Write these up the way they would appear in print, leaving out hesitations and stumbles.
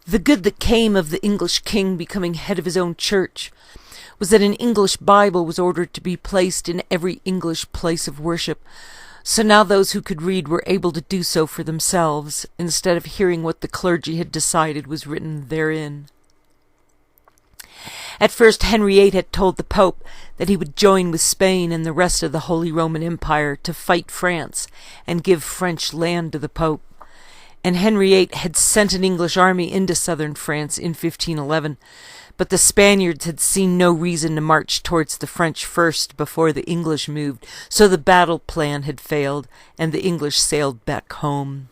The good that came of the English king becoming head of his own church was that an English Bible was ordered to be placed in every English place of worship, so now those who could read were able to do so for themselves, instead of hearing what the clergy had decided was written therein. At first Henry VIII had told the Pope that he would join with Spain and the rest of the Holy Roman Empire to fight France and give French land to the Pope, and Henry VIII had sent an English army into southern France in 1511, but the Spaniards had seen no reason to march towards the French first before the English moved, so the battle plan had failed, and the English sailed back home.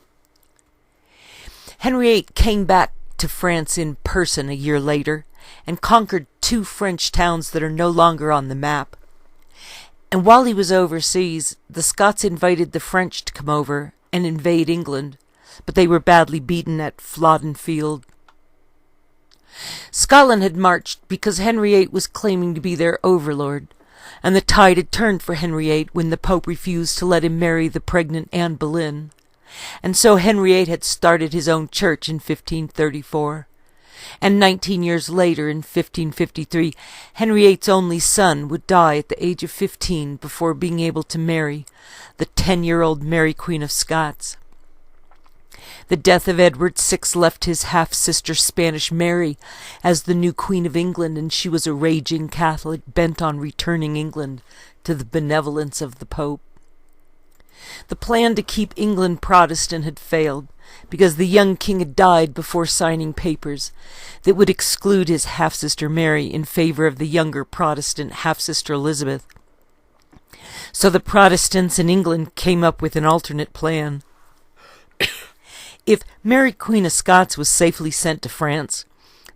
Henry VIII came back to France in person a year later, and conquered 2 French towns that are no longer on the map. And while he was overseas, the Scots invited the French to come over and invade England, but they were badly beaten at Flodden Field. Scotland had marched because Henry VIII was claiming to be their overlord, and the tide had turned for Henry VIII when the Pope refused to let him marry the pregnant Anne Boleyn, and so Henry VIII had started his own church in 1534. And 19 years later, in 1553, Henry VIII's only son would die at the age of 15 before being able to marry the 10-year-old Mary Queen of Scots. The death of Edward VI left his half-sister Spanish Mary as the new Queen of England, and she was a raging Catholic bent on returning England to the benevolence of the Pope. The plan to keep England Protestant had failed, because the young king had died before signing papers that would exclude his half-sister Mary in favor of the younger Protestant half-sister Elizabeth. So the Protestants in England came up with an alternate plan. If Mary Queen of Scots was safely sent to France,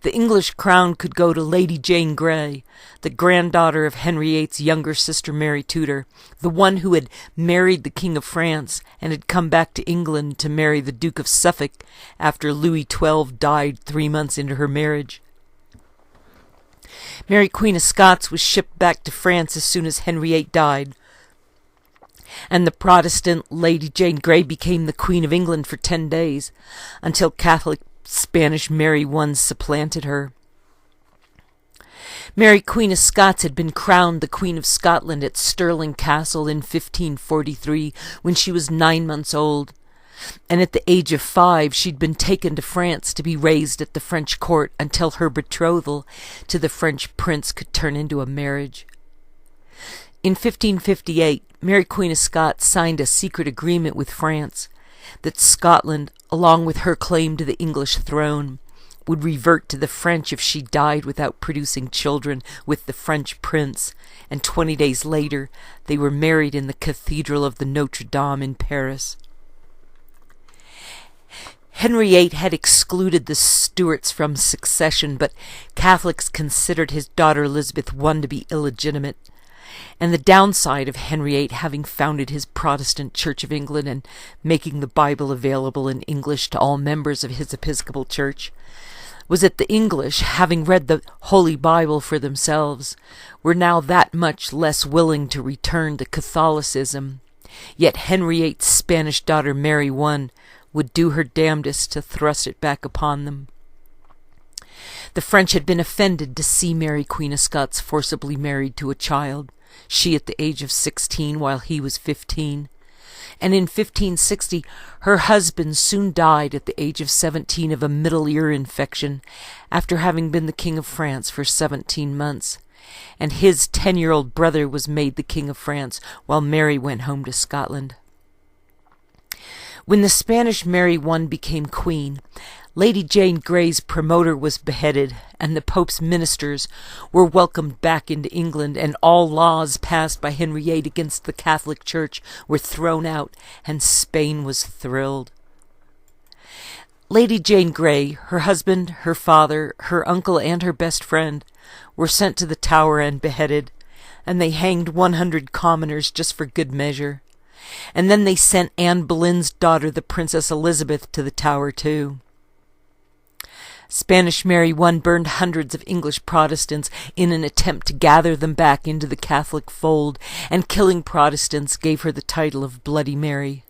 the English crown could go to Lady Jane Grey, the granddaughter of Henry VIII's younger sister Mary Tudor, the one who had married the King of France and had come back to England to marry the Duke of Suffolk after Louis XII died 3 months into her marriage. Mary Queen of Scots was shipped back to France as soon as Henry VIII died, and the Protestant Lady Jane Grey became the Queen of England for 10 days, until Catholic Spanish Mary I supplanted her. Mary Queen of Scots had been crowned the Queen of Scotland at Stirling Castle in 1543 when she was 9 months old, and at the age of 5 she'd been taken to France to be raised at the French court until her betrothal to the French prince could turn into a marriage. In 1558, Mary Queen of Scots signed a secret agreement with France that Scotland, along with her claim to the English throne, would revert to the French if she died without producing children with the French prince, and 20 days later they were married in the Cathedral of the Notre Dame in Paris. Henry VIII had excluded the Stuarts from succession, but Catholics considered his daughter Elizabeth I to be illegitimate, and the downside of Henry VIII having founded his Protestant Church of England and making the Bible available in English to all members of his Episcopal Church was that the English, having read the Holy Bible for themselves, were now that much less willing to return to Catholicism. Yet Henry VIII's Spanish daughter Mary I would do her damnedest to thrust it back upon them. The French had been offended to see Mary Queen of Scots forcibly married to a child, she at the age of 16 while he was 15, and in 1560 her husband soon died at the age of 17 of a middle ear infection after having been the King of France for 17 months, and his 10-year-old brother was made the King of France while Mary went home to Scotland. When the Spanish Mary I became queen, Lady Jane Grey's promoter was beheaded, and the Pope's ministers were welcomed back into England, and all laws passed by Henry VIII against the Catholic Church were thrown out, and Spain was thrilled. Lady Jane Grey, her husband, her father, her uncle, and her best friend were sent to the Tower and beheaded, and they hanged 100 commoners just for good measure. And then they sent Anne Boleyn's daughter, the Princess Elizabeth, to the Tower too. Spanish Mary I burned hundreds of English Protestants in an attempt to gather them back into the Catholic fold, and killing Protestants gave her the title of Bloody Mary.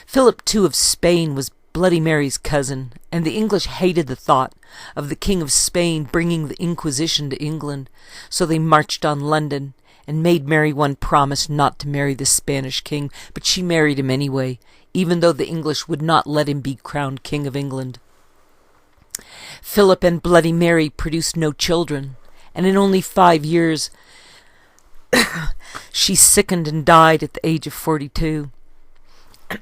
Philip II of Spain was Bloody Mary's cousin, and the English hated the thought of the King of Spain bringing the Inquisition to England, so they marched on London and made Mary one promise not to marry the Spanish king, but she married him anyway, even though the English would not let him be crowned King of England. Philip and Bloody Mary produced no children, and in only 5 years she sickened and died at the age of 42.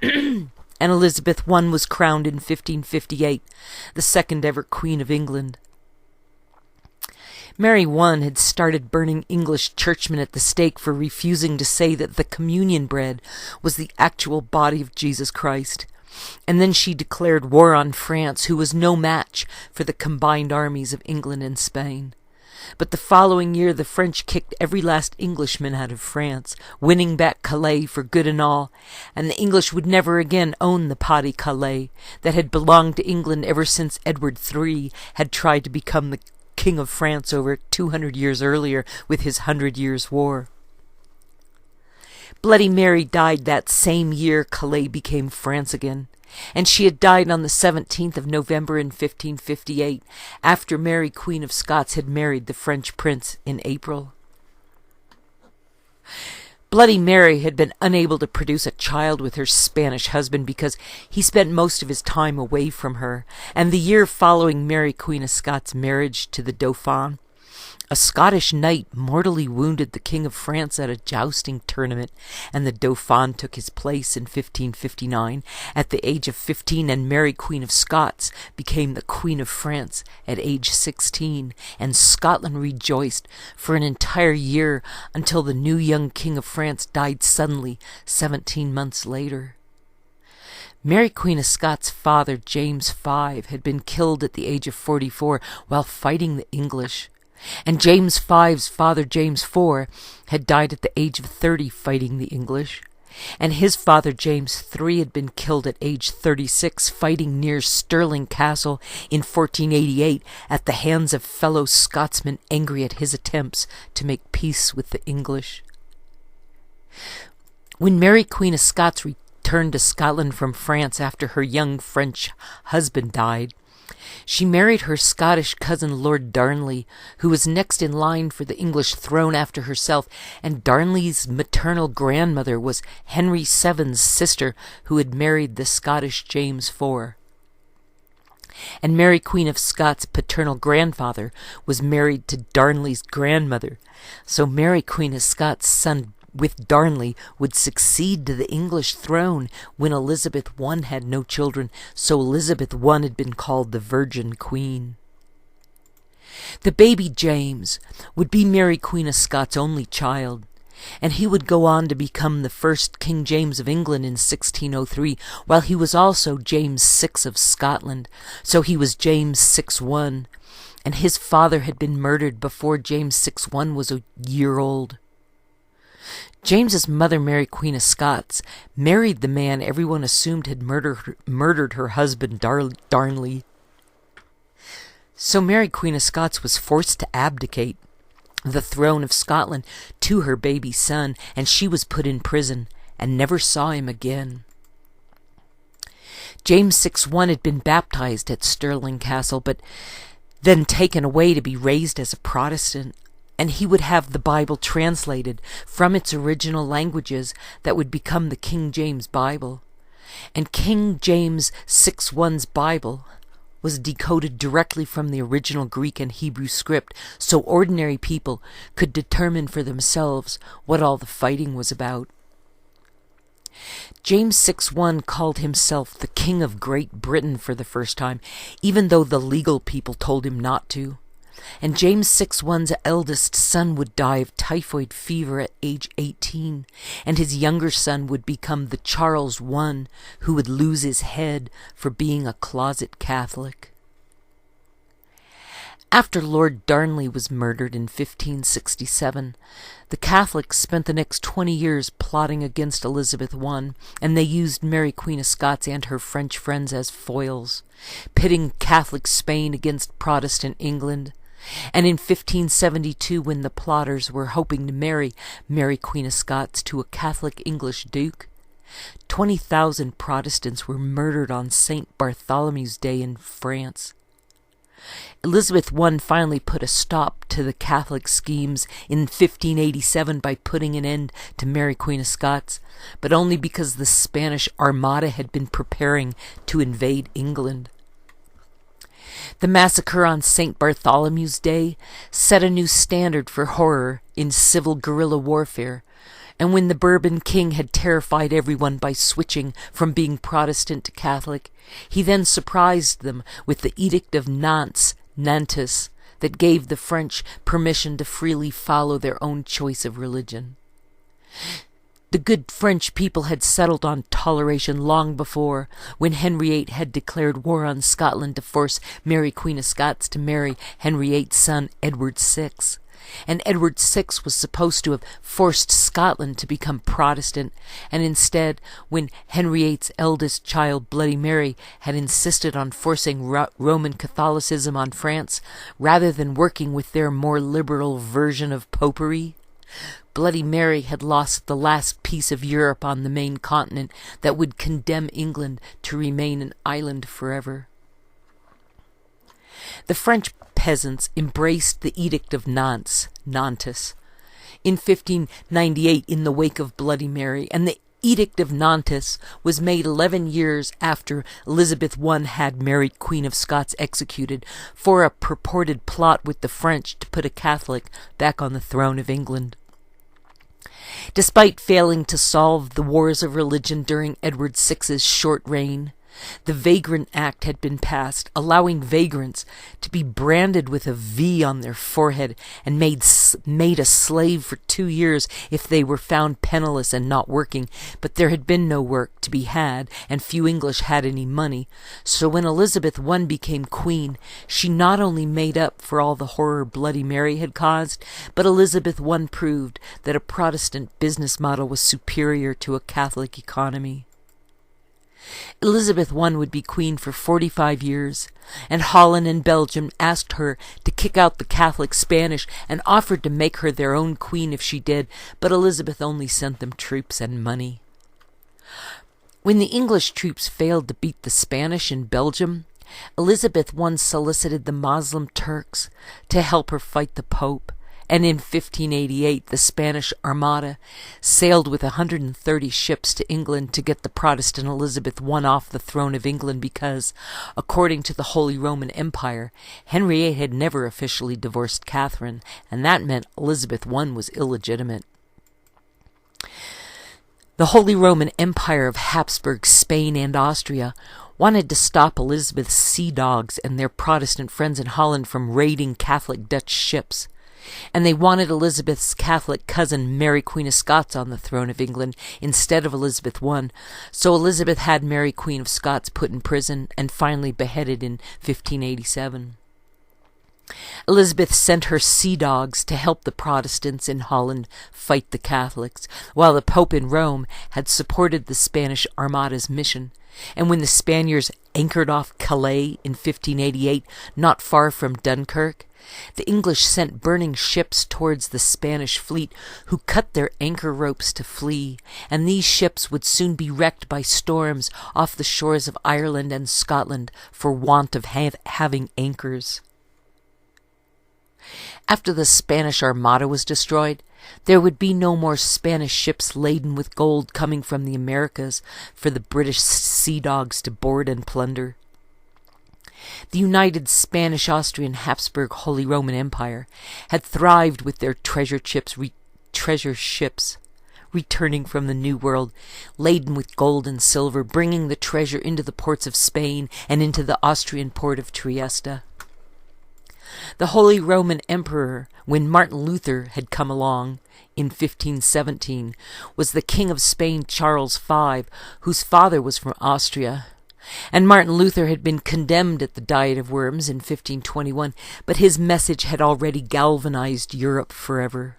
And Elizabeth I was crowned in 1558, the second ever Queen of England. Mary I had started burning English churchmen at the stake for refusing to say that the communion bread was the actual body of Jesus Christ. And then she declared war on France, who was no match for the combined armies of England and Spain. But the following year the French kicked every last Englishman out of France, winning back Calais for good and all, and the English would never again own the Pas-de-Calais that had belonged to England ever since Edward III had tried to become the King of France over 200 years earlier with his 100 Years' War. Bloody Mary died that same year Calais became France again, and she had died on the 17th of November in 1558, after Mary Queen of Scots had married the French prince in April. Bloody Mary had been unable to produce a child with her Spanish husband because he spent most of his time away from her, and the year following Mary Queen of Scots' marriage to the Dauphin, a Scottish knight mortally wounded the King of France at a jousting tournament, and the Dauphin took his place in 1559 at the age of 15, and Mary Queen of Scots became the Queen of France at age 16, and Scotland rejoiced for an entire year until the new young King of France died suddenly 17 months later. Mary Queen of Scots' father, James V, had been killed at the age of 44 while fighting the English. And James V's father, James IV, had died at the age of 30 fighting the English, and his father, James III, had been killed at age 36 fighting near Stirling Castle in 1488 at the hands of fellow Scotsmen angry at his attempts to make peace with the English. When Mary Queen of Scots returned to Scotland from France after her young French husband died, she married her Scottish cousin Lord Darnley, who was next in line for the English throne after herself, and Darnley's maternal grandmother was Henry VII's sister, who had married the Scottish James IV. And Mary Queen of Scots' paternal grandfather was married to Darnley's grandmother, so Mary Queen of Scots' son with Darnley would succeed to the English throne when Elizabeth I had no children, so Elizabeth I had been called the Virgin Queen. The baby James would be Mary Queen of Scots' only child, and he would go on to become the first King James of England in 1603, while he was also James VI of Scotland, so he was James VI, and his father had been murdered before James VI was a year old. James's mother, Mary Queen of Scots, married the man everyone assumed had murdered her husband, Darnley. So Mary Queen of Scots was forced to abdicate the throne of Scotland to her baby son, and she was put in prison and never saw him again. James VI had been baptized at Stirling Castle, but then taken away to be raised as a Protestant, and he would have the Bible translated from its original languages that would become the King James Bible. And King James VI's Bible was decoded directly from the original Greek and Hebrew script, so ordinary people could determine for themselves what all the fighting was about. James VI called himself the King of Great Britain for the first time, even though the legal people told him not to. And James VI's eldest son would die of typhoid fever at age 18, and his younger son would become the Charles I, who would lose his head for being a closet Catholic. After Lord Darnley was murdered in 1567, the Catholics spent the next 20 years plotting against Elizabeth I, and they used Mary Queen of Scots and her French friends as foils, pitting Catholic Spain against Protestant England. And in 1572, when the plotters were hoping to marry Mary Queen of Scots to a Catholic English duke, 20,000 Protestants were murdered on St. Bartholomew's Day in France. Elizabeth I finally put a stop to the Catholic schemes in 1587 by putting an end to Mary Queen of Scots, but only because the Spanish Armada had been preparing to invade England. The massacre on St. Bartholomew's Day set a new standard for horror in civil guerrilla warfare, and when the Bourbon king had terrified everyone by switching from being Protestant to Catholic, he then surprised them with the Edict of Nantes, that gave the French permission to freely follow their own choice of religion. The good French people had settled on toleration long before, when Henry VIII had declared war on Scotland to force Mary Queen of Scots to marry Henry VIII's son Edward VI. And Edward VI was supposed to have forced Scotland to become Protestant, and instead, when Henry VIII's eldest child, Bloody Mary, had insisted on forcing Roman Catholicism on France, rather than working with their more liberal version of popery, Bloody Mary had lost the last piece of Europe on the main continent that would condemn England to remain an island forever. The French peasants embraced the Edict of Nantes, in 1598 in the wake of Bloody Mary, and the Edict of Nantes was made 11 years after Elizabeth I had Mary Queen of Scots executed for a purported plot with the French to put a Catholic back on the throne of England. Despite failing to solve the wars of religion during Edward VI's short reign, the Vagrant Act had been passed, allowing vagrants to be branded with a V on their forehead and made a slave for 2 years if they were found penniless and not working. But there had been no work to be had, and few English had any money. So when Elizabeth I became queen, she not only made up for all the horror Bloody Mary had caused, but Elizabeth I proved that a Protestant business model was superior to a Catholic economy. Elizabeth I would be queen for 45 years, and Holland and Belgium asked her to kick out the Catholic Spanish and offered to make her their own queen if she did, but Elizabeth only sent them troops and money. When the English troops failed to beat the Spanish in Belgium, Elizabeth I solicited the Moslem Turks to help her fight the Pope, and in 1588 the Spanish Armada sailed with 130 ships to England to get the Protestant Elizabeth I off the throne of England because, according to the Holy Roman Empire, Henry VIII had never officially divorced Catherine, and that meant Elizabeth I was illegitimate. The Holy Roman Empire of Habsburg, Spain, and Austria wanted to stop Elizabeth's sea dogs and their Protestant friends in Holland from raiding Catholic Dutch ships. And they wanted Elizabeth's Catholic cousin, Mary Queen of Scots, on the throne of England instead of Elizabeth I, so Elizabeth had Mary Queen of Scots put in prison and finally beheaded in 1587. Elizabeth sent her sea dogs to help the Protestants in Holland fight the Catholics, while the Pope in Rome had supported the Spanish Armada's mission. And when the Spaniards anchored off Calais in 1588, not far from Dunkirk, the English sent burning ships towards the Spanish fleet, who cut their anchor ropes to flee, and these ships would soon be wrecked by storms off the shores of Ireland and Scotland for want of having anchors. After the Spanish Armada was destroyed, there would be no more Spanish ships laden with gold coming from the Americas for the British sea dogs to board and plunder. The united Spanish-Austrian Habsburg Holy Roman Empire had thrived with their treasure ships returning from the New World, laden with gold and silver, bringing the treasure into the ports of Spain and into the Austrian port of Trieste. The Holy Roman Emperor, when Martin Luther had come along in 1517, was the King of Spain Charles V, whose father was from Austria. And Martin Luther had been condemned at the Diet of Worms in 1521, but his message had already galvanized Europe forever.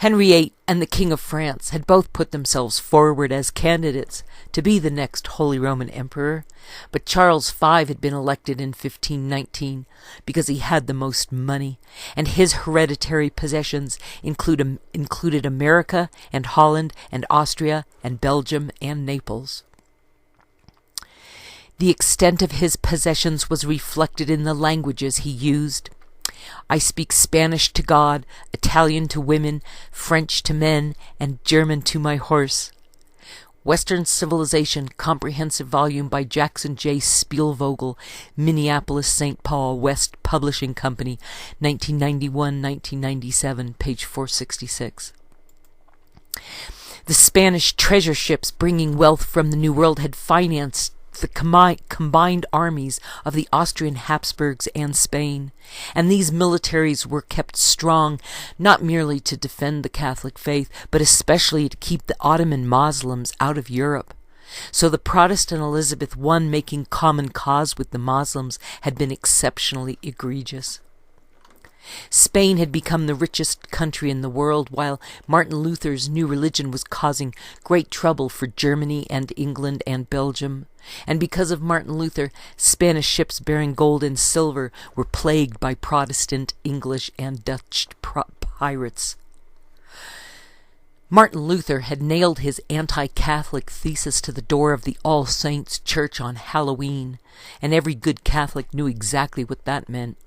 Henry VIII and the King of France had both put themselves forward as candidates to be the next Holy Roman Emperor, but Charles V had been elected in 1519 because he had the most money, and his hereditary possessions included America and Holland and Austria and Belgium and Naples. The extent of his possessions was reflected in the languages he used. I speak Spanish to God, Italian to women, French to men, and German to my horse. Western Civilization, comprehensive volume by Jackson J. Spielvogel, Minneapolis, St. Paul, West Publishing Company, 1991-1997, page 466. The Spanish treasure ships bringing wealth from the New World had financed the combined armies of the Austrian Habsburgs and Spain, and these militaries were kept strong not merely to defend the Catholic faith, but especially to keep the Ottoman Moslems out of Europe. So the Protestant Elizabeth I making common cause with the Moslems had been exceptionally egregious. Spain had become the richest country in the world, while Martin Luther's new religion was causing great trouble for Germany and England and Belgium. And because of Martin Luther, Spanish ships bearing gold and silver were plagued by Protestant, English, and Dutch pirates. Martin Luther had nailed his anti-Catholic thesis to the door of the All Saints' Church on Halloween, and every good Catholic knew exactly what that meant.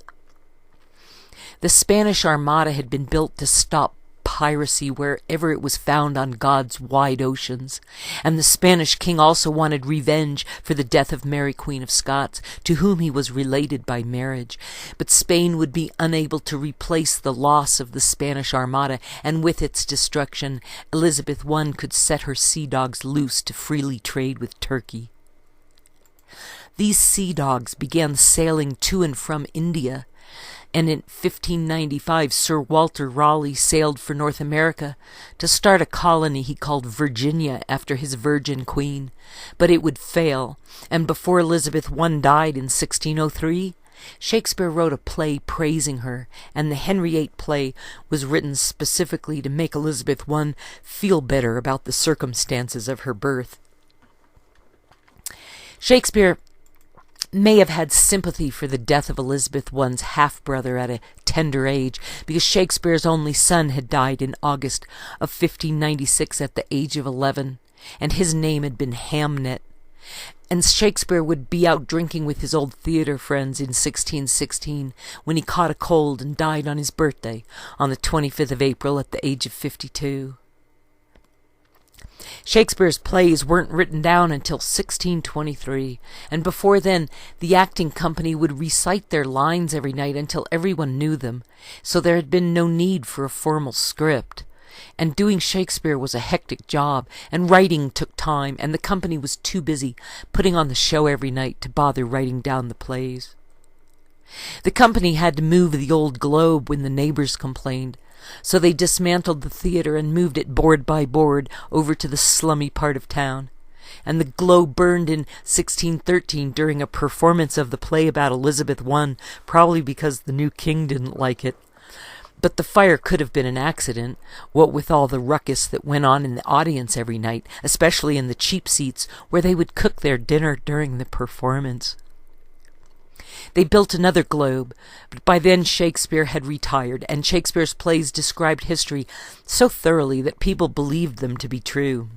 The Spanish Armada had been built to stop piracy wherever it was found on God's wide oceans, and the Spanish king also wanted revenge for the death of Mary, Queen of Scots, to whom he was related by marriage. But Spain would be unable to replace the loss of the Spanish Armada, and with its destruction, Elizabeth I could set her sea dogs loose to freely trade with Turkey. These sea dogs began sailing to and from India, and in 1595 Sir Walter Raleigh sailed for North America to start a colony he called Virginia after his Virgin Queen. But it would fail, and before Elizabeth I died in 1603, Shakespeare wrote a play praising her, and the Henry VIII play was written specifically to make Elizabeth I feel better about the circumstances of her birth. Shakespeare may have had sympathy for the death of Elizabeth I's half-brother at a tender age, because Shakespeare's only son had died in August of 1596 at the age of 11, and his name had been Hamnet. And Shakespeare would be out drinking with his old theatre friends in 1616 when he caught a cold and died on his birthday on the 25th of April at the age of 52. Shakespeare's plays weren't written down until 1623, and before then the acting company would recite their lines every night until everyone knew them, so there had been no need for a formal script. And doing Shakespeare was a hectic job, and writing took time, and the company was too busy putting on the show every night to bother writing down the plays. The company had to move the old Globe when the neighbors complained, so they dismantled the theatre and moved it board by board over to the slummy part of town. And the Globe burned in 1613 during a performance of the play about Elizabeth I, probably because the new king didn't like it. But the fire could have been an accident, what with all the ruckus that went on in the audience every night, especially in the cheap seats where they would cook their dinner during the performance. They built another Globe, but by then Shakespeare had retired, and Shakespeare's plays described history so thoroughly that people believed them to be true.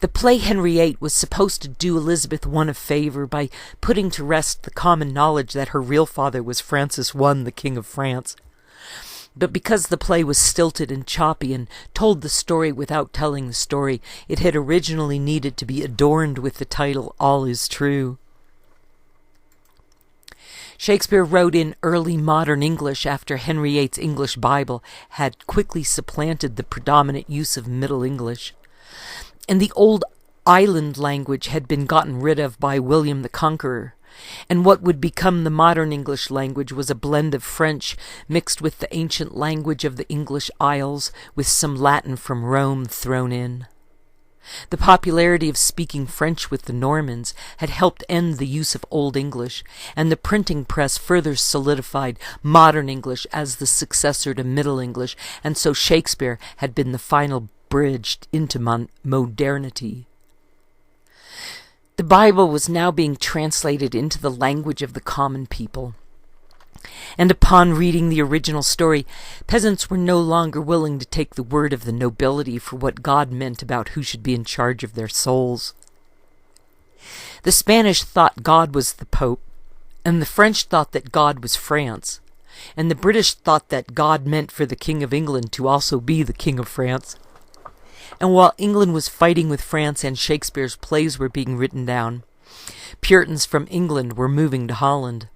The play Henry VIII was supposed to do Elizabeth I a favor by putting to rest the common knowledge that her real father was Francis I, the King of France. But because the play was stilted and choppy and told the story without telling the story, it had originally needed to be adorned with the title All Is True. Shakespeare wrote in early modern English after Henry VIII's English Bible had quickly supplanted the predominant use of Middle English. And the old island language had been gotten rid of by William the Conqueror, and what would become the modern English language was a blend of French mixed with the ancient language of the English Isles, with some Latin from Rome thrown in. The popularity of speaking French with the Normans had helped end the use of Old English, and the printing press further solidified modern English as the successor to Middle English, and so Shakespeare had been the final bridge into modernity. The Bible was now being translated into the language of the common people. And upon reading the original story, peasants were no longer willing to take the word of the nobility for what God meant about who should be in charge of their souls. The Spanish thought God was the Pope, and the French thought that God was France, and the British thought that God meant for the King of England to also be the King of France. And while England was fighting with France and Shakespeare's plays were being written down, Puritans from England were moving to Holland.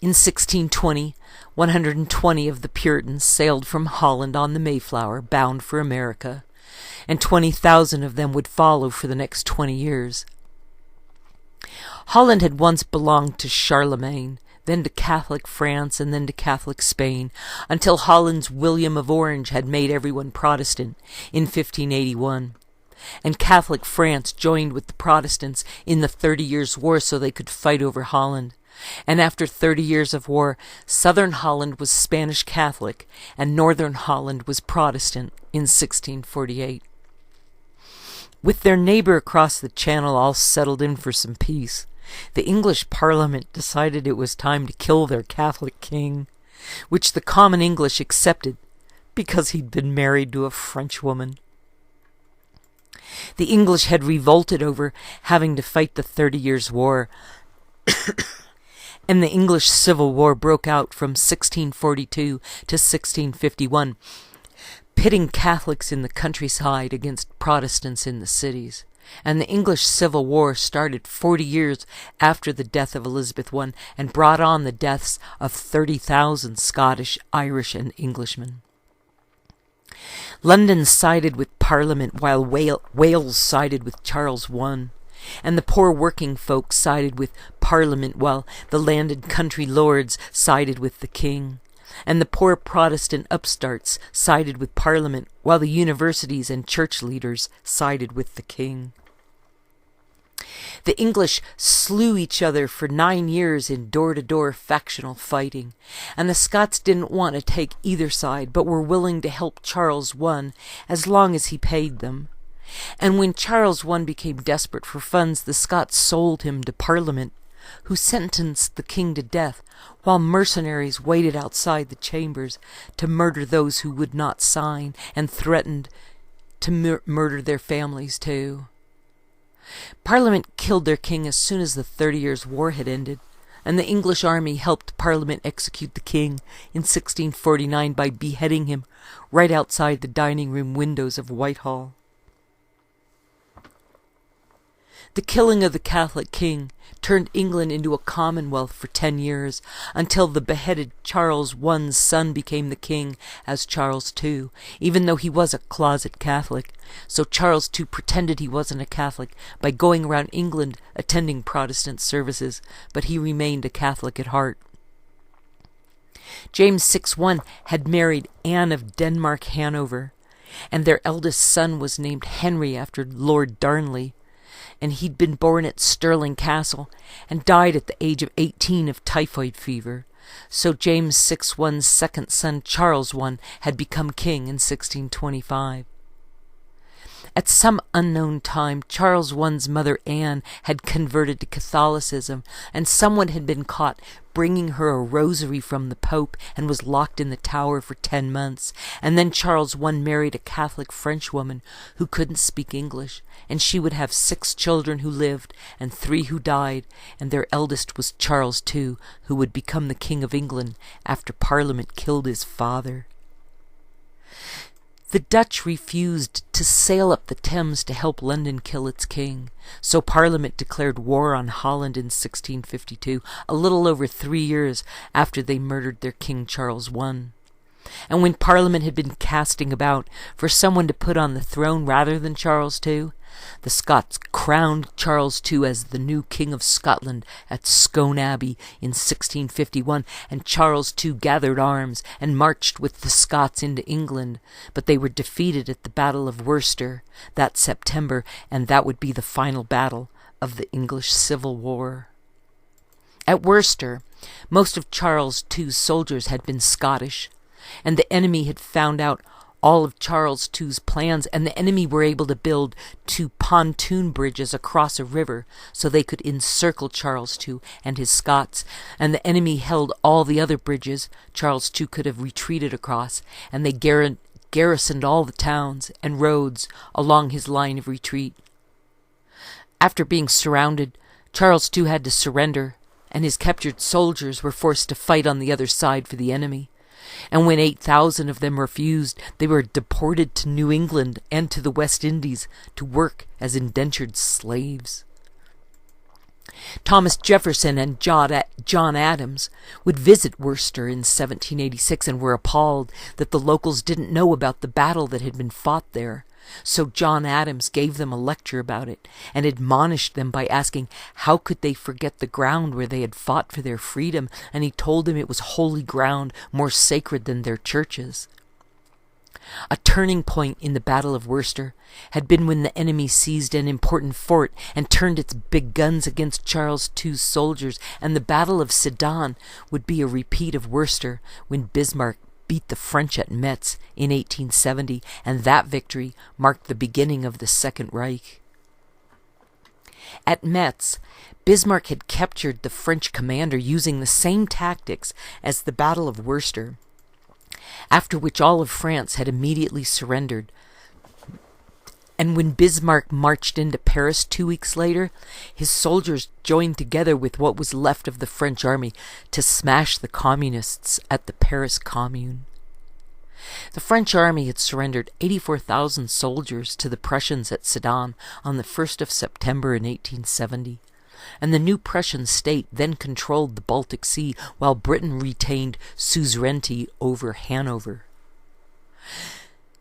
In 1620, 120 of the Puritans sailed from Holland on the Mayflower, bound for America, and 20,000 of them would follow for the next 20 years. Holland had once belonged to Charlemagne, then to Catholic France, and then to Catholic Spain, until Holland's William of Orange had made everyone Protestant in 1581. And Catholic France joined with the Protestants in the 30 Years' War so they could fight over Holland. And after 30 years of war, southern Holland was Spanish Catholic, and northern Holland was Protestant in 1648. With their neighbor across the channel all settled in for some peace, the English Parliament decided it was time to kill their Catholic king, which the common English accepted because he'd been married to a French woman. The English had revolted over having to fight the 30 Years' War, and the English Civil War broke out from 1642 to 1651, pitting Catholics in the countryside against Protestants in the cities. And the English Civil War started 40 years after the death of Elizabeth I and brought on the deaths of 30,000 Scottish, Irish, and Englishmen. London sided with Parliament while Wales sided with Charles I. And the poor working folk sided with Parliament while the landed country lords sided with the king. And the poor Protestant upstarts sided with Parliament while the universities and church leaders sided with the king. The English slew each other for 9 years in door-to-door factional fighting, and the Scots didn't want to take either side but were willing to help Charles I as long as he paid them. And when Charles I became desperate for funds, the Scots sold him to Parliament, who sentenced the king to death, while mercenaries waited outside the chambers to murder those who would not sign, and threatened to murder their families too. Parliament killed their king as soon as the 30 Years' War had ended, and the English army helped Parliament execute the king in 1649 by beheading him right outside the dining room windows of Whitehall. The killing of the Catholic king turned England into a commonwealth for 10 years, until the beheaded Charles I's son became the king as Charles II, even though he was a closet Catholic. So Charles II pretended he wasn't a Catholic by going around England attending Protestant services, but he remained a Catholic at heart. James VI had married Anne of Denmark-Hanover, and their eldest son was named Henry after Lord Darnley, and he'd been born at Stirling Castle and died at the age of 18 of typhoid fever. So James VI's second son, Charles I, had become king in 1625. At some unknown time, Charles I's mother, Anne, had converted to Catholicism, and someone had been caught bringing her a rosary from the Pope and was locked in the Tower for 10 months. And then Charles I married a Catholic French woman who couldn't speak English, and she would have 6 children who lived and 3 who died, and their eldest was Charles II, who would become the King of England after Parliament killed his father. The Dutch refused to sail up the Thames to help London kill its king, so Parliament declared war on Holland in 1652, a little over 3 years after they murdered their King Charles I. And when Parliament had been casting about for someone to put on the throne rather than Charles II, The Scots crowned Charles II as the new King of Scotland at Scone Abbey in 1651, and Charles II gathered arms and marched with the Scots into England, but they were defeated at the Battle of Worcester that September, and that would be the final battle of the English Civil War. At Worcester, most of Charles II's soldiers had been Scottish, and the enemy had found out all of Charles II's plans, and the enemy were able to build 2 pontoon bridges across a river so they could encircle Charles II and his Scots, and the enemy held all the other bridges Charles II could have retreated across, and they garrisoned all the towns and roads along his line of retreat. After being surrounded, Charles II had to surrender, and his captured soldiers were forced to fight on the other side for the enemy. And when 8,000 of them refused, they were deported to New England and to the West Indies to work as indentured slaves. Thomas Jefferson and John Adams would visit Worcester in 1786 and were appalled that the locals didn't know about the battle that had been fought there. So John Adams gave them a lecture about it and admonished them by asking how could they forget the ground where they had fought for their freedom, and he told them it was holy ground, more sacred than their churches. A turning point in the Battle of Worcester had been when the enemy seized an important fort and turned its big guns against Charles II's soldiers, and the Battle of Sedan would be a repeat of Worcester when Bismarck beat the French at Metz in 1870, and that victory marked the beginning of the Second Reich. At Metz, Bismarck had captured the French commander using the same tactics as the Battle of Worcester, after which all of France had immediately surrendered. And when Bismarck marched into Paris 2 weeks later, his soldiers joined together with what was left of the French army to smash the communists at the Paris Commune. The French army had surrendered 84,000 soldiers to the Prussians at Sedan on the 1st of September in 1870, and the new Prussian state then controlled the Baltic Sea while Britain retained suzerainty over Hanover.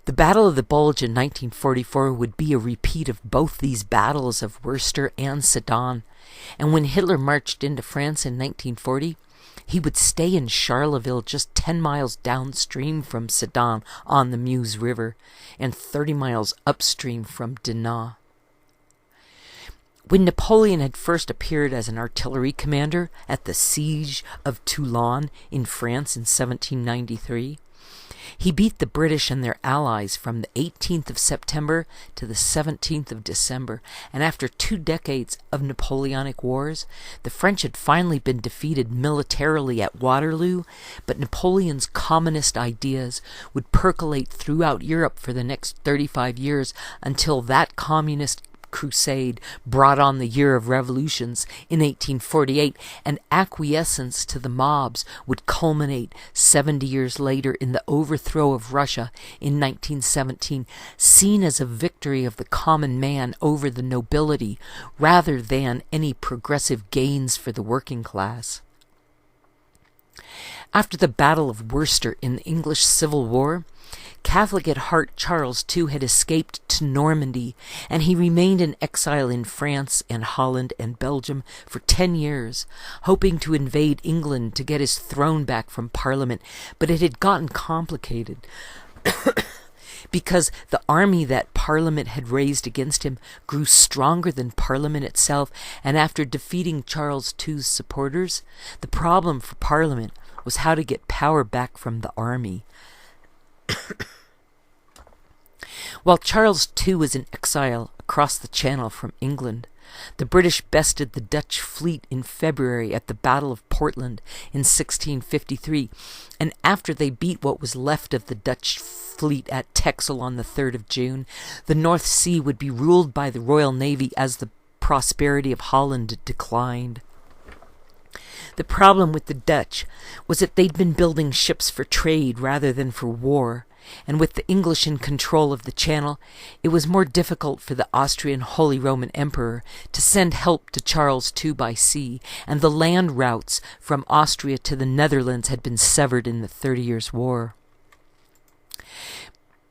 The Battle of the Bulge in 1944 would be a repeat of both these battles of Worcester and Sedan, and when Hitler marched into France in 1940, he would stay in Charleville, just 10 miles downstream from Sedan on the Meuse River, and 30 miles upstream from Dinant. When Napoleon had first appeared as an artillery commander at the Siege of Toulon in France in 1793, he beat the British and their allies from the 18th of September to the 17th of December, and after 2 decades of Napoleonic wars, the French had finally been defeated militarily at Waterloo, but Napoleon's communist ideas would percolate throughout Europe for the next 35 years until that communist crusade brought on the Year of Revolutions in 1848, and acquiescence to the mobs would culminate 70 years later in the overthrow of Russia in 1917, seen as a victory of the common man over the nobility rather than any progressive gains for the working class. After the Battle of Worcester in the English Civil War, Catholic at heart Charles II had escaped to Normandy, and he remained in exile in France and Holland and Belgium for 10 years, hoping to invade England to get his throne back from Parliament, but it had gotten complicated because the army that Parliament had raised against him grew stronger than Parliament itself, and after defeating Charles II's supporters, the problem for Parliament was how to get power back from the army. While Charles II was in exile across the Channel from England, the British bested the Dutch fleet in February at the Battle of Portland in 1653, and after they beat what was left of the Dutch fleet at Texel on the 3rd of June, the North Sea would be ruled by the Royal Navy as the prosperity of Holland declined. The problem with the Dutch was that they'd been building ships for trade rather than for war, and with the English in control of the Channel, it was more difficult for the Austrian Holy Roman Emperor to send help to Charles II by sea, and the land routes from Austria to the Netherlands had been severed in the 30 Years' War.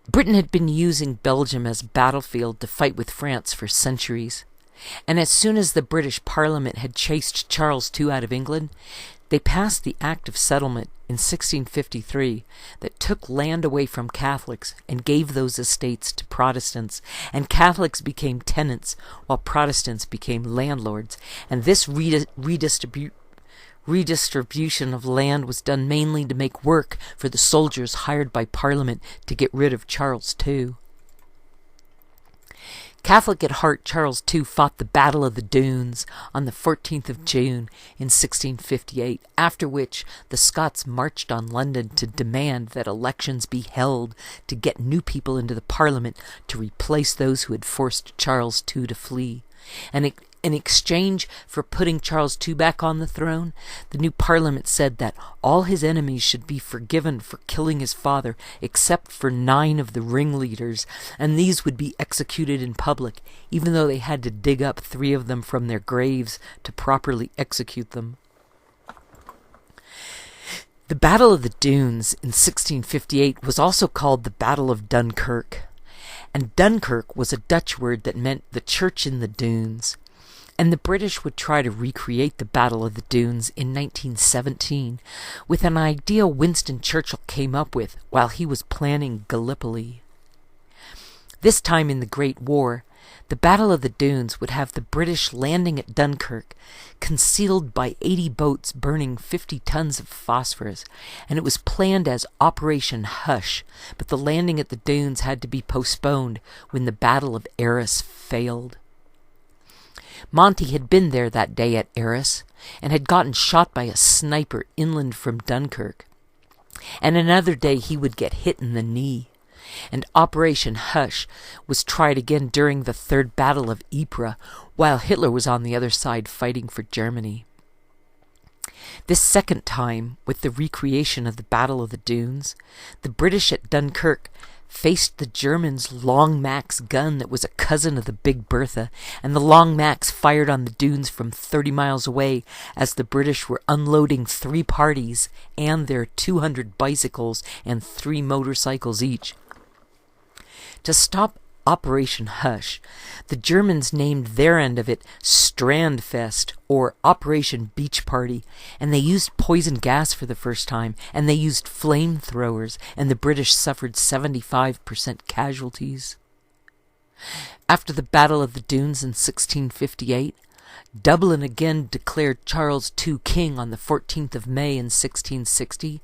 Britain had been using Belgium as a battlefield to fight with France for centuries, and as soon as the British Parliament had chased Charles II out of England, they passed the Act of Settlement in 1653 that took land away from Catholics and gave those estates to Protestants, and Catholics became tenants while Protestants became landlords, and this redistribution of land was done mainly to make work for the soldiers hired by Parliament to get rid of Charles II. Catholic at heart, Charles II fought the Battle of the Dunes on the 14th of June in 1658, after which the Scots marched on London to demand that elections be held to get new people into the Parliament to replace those who had forced Charles II to flee. And in exchange for putting Charles II back on the throne, the new Parliament said that all his enemies should be forgiven for killing his father, except for 9 of the ringleaders, and these would be executed in public, even though they had to dig up 3 of them from their graves to properly execute them. The Battle of the Dunes in 1658 was also called the Battle of Dunkirk, and Dunkirk was a Dutch word that meant the church in the dunes. And the British would try to recreate the Battle of the Dunes in 1917 with an idea Winston Churchill came up with while he was planning Gallipoli. This time in the Great War, the Battle of the Dunes would have the British landing at Dunkirk, concealed by 80 boats burning 50 tons of phosphorus, and it was planned as Operation Hush, but the landing at the dunes had to be postponed when the Battle of Arras failed. Monty had been there that day at Arras and had gotten shot by a sniper inland from Dunkirk. And another day he would get hit in the knee. And Operation Hush was tried again during the Third Battle of Ypres, while Hitler was on the other side fighting for Germany. This second time, with the recreation of the Battle of the Dunes, the British at Dunkirk faced the Germans' Long Max gun that was a cousin of the Big Bertha, and the Long Max fired on the dunes from 30 miles away as the British were unloading 3 parties and their 200 bicycles and 3 motorcycles each. To stop Operation Hush, the Germans named their end of it Strandfest, or Operation Beach Party, and they used poison gas for the first time, and they used flamethrowers, and the British suffered 75% casualties. After the Battle of the Dunes in 1658, Dublin again declared Charles II king on the 14th of May in 1660,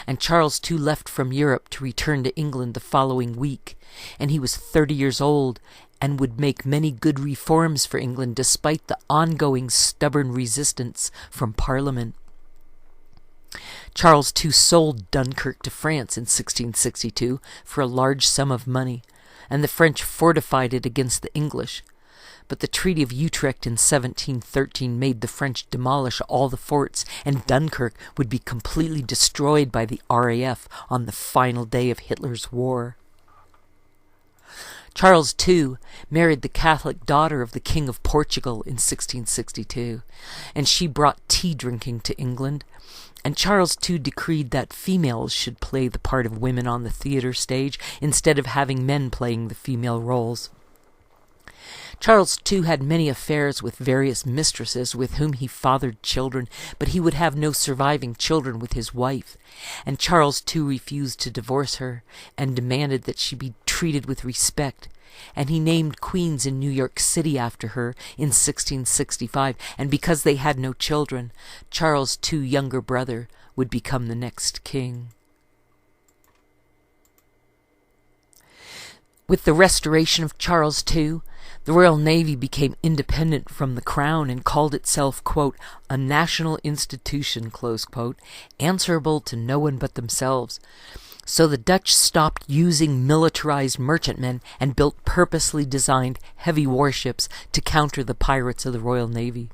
and Charles II left from Europe to return to England the following week, and he was 30 years old and would make many good reforms for England despite the ongoing stubborn resistance from Parliament. Charles II sold Dunkirk to France in 1662 for a large sum of money, and the French fortified it against the English. But the Treaty of Utrecht in 1713 made the French demolish all the forts, and Dunkirk would be completely destroyed by the RAF on the final day of Hitler's war. Charles II married the Catholic daughter of the King of Portugal in 1662, and she brought tea drinking to England, and Charles II decreed that females should play the part of women on the theater stage instead of having men playing the female roles. Charles II had many affairs with various mistresses with whom he fathered children, but he would have no surviving children with his wife, and Charles II refused to divorce her and demanded that she be treated with respect, and he named queens in New York City after her in 1665, and because they had no children, Charles II's younger brother would become the next king. With the restoration of Charles II, the Royal Navy became independent from the Crown and called itself, quote, a national institution, close quote, answerable to no one but themselves. So the Dutch stopped using militarized merchantmen and built purposely designed heavy warships to counter the pirates of the Royal Navy.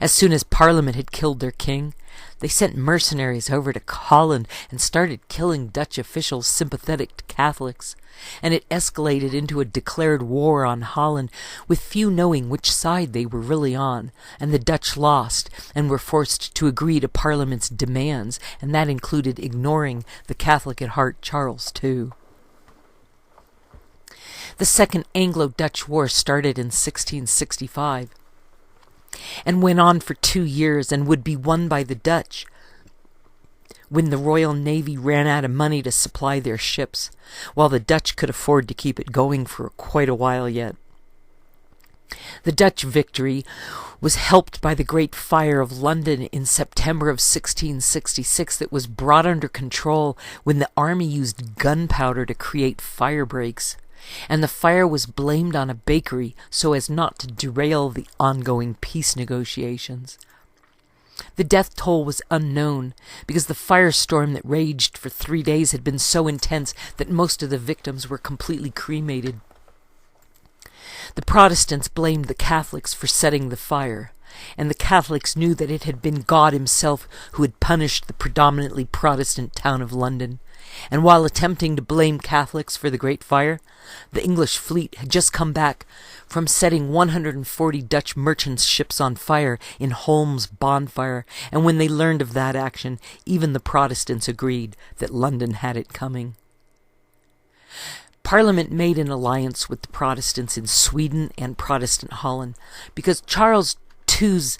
As soon as Parliament had killed their king, they sent mercenaries over to Holland and started killing Dutch officials sympathetic to Catholics, and it escalated into a declared war on Holland, with few knowing which side they were really on, and the Dutch lost and were forced to agree to Parliament's demands, and that included ignoring the Catholic at heart Charles II. The Second Anglo-Dutch War started in 1665 and went on for 2 years and would be won by the Dutch when the Royal Navy ran out of money to supply their ships, while the Dutch could afford to keep it going for quite a while yet. The Dutch victory was helped by the Great Fire of London in September of 1666 that was brought under control when the army used gunpowder to create fire breaks, and the fire was blamed on a bakery so as not to derail the ongoing peace negotiations. The death toll was unknown because the firestorm that raged for 3 days had been so intense that most of the victims were completely cremated. The Protestants blamed the Catholics for setting the fire, and the Catholics knew that it had been God himself who had punished the predominantly Protestant town of London. And while attempting to blame Catholics for the Great Fire, the English fleet had just come back from setting 140 Dutch merchant ships on fire in Holmes' bonfire, and when they learned of that action, even the Protestants agreed that London had it coming. Parliament made an alliance with the Protestants in Sweden and Protestant Holland because Charles II's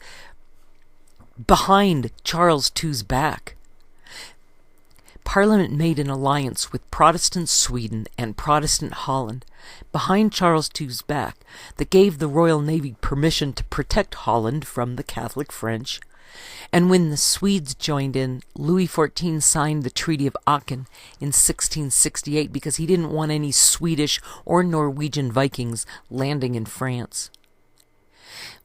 behind Charles II's back. Parliament made an alliance with Protestant Sweden and Protestant Holland behind Charles II's back that gave the Royal Navy permission to protect Holland from the Catholic French. And when the Swedes joined in, Louis XIV signed the Treaty of Aachen in 1668 because he didn't want any Swedish or Norwegian Vikings landing in France.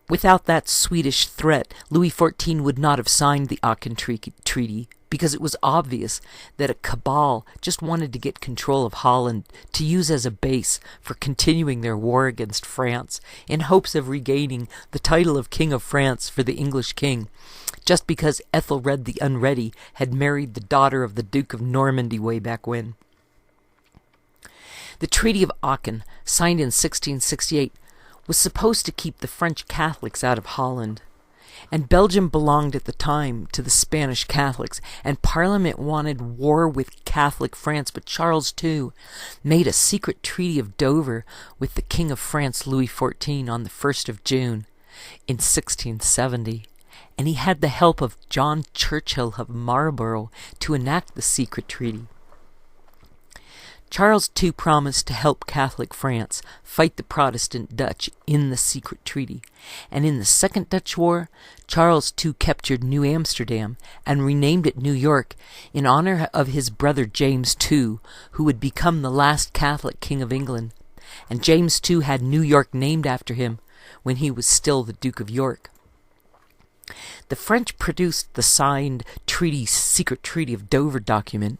Without that Swedish threat, Louis XIV would not have signed the Aachen Treaty because it was obvious that a cabal just wanted to get control of Holland to use as a base for continuing their war against France in hopes of regaining the title of King of France for the English king, just because Ethelred the Unready had married the daughter of the Duke of Normandy way back when. The Treaty of Aachen, signed in 1668, was supposed to keep the French Catholics out of Holland. And Belgium belonged at the time to the Spanish Catholics, and Parliament wanted war with Catholic France, but Charles II made a secret Treaty of Dover with the King of France, Louis XIV, on the 1st of June in 1670, and he had the help of John Churchill of Marlborough to enact the secret treaty. Charles II promised to help Catholic France fight the Protestant Dutch in the secret treaty, and in the Second Dutch War, Charles II captured New Amsterdam and renamed it New York in honor of his brother James II, who would become the last Catholic king of England, and James II had New York named after him when he was still the Duke of York. The French produced the signed secret Treaty of Dover document,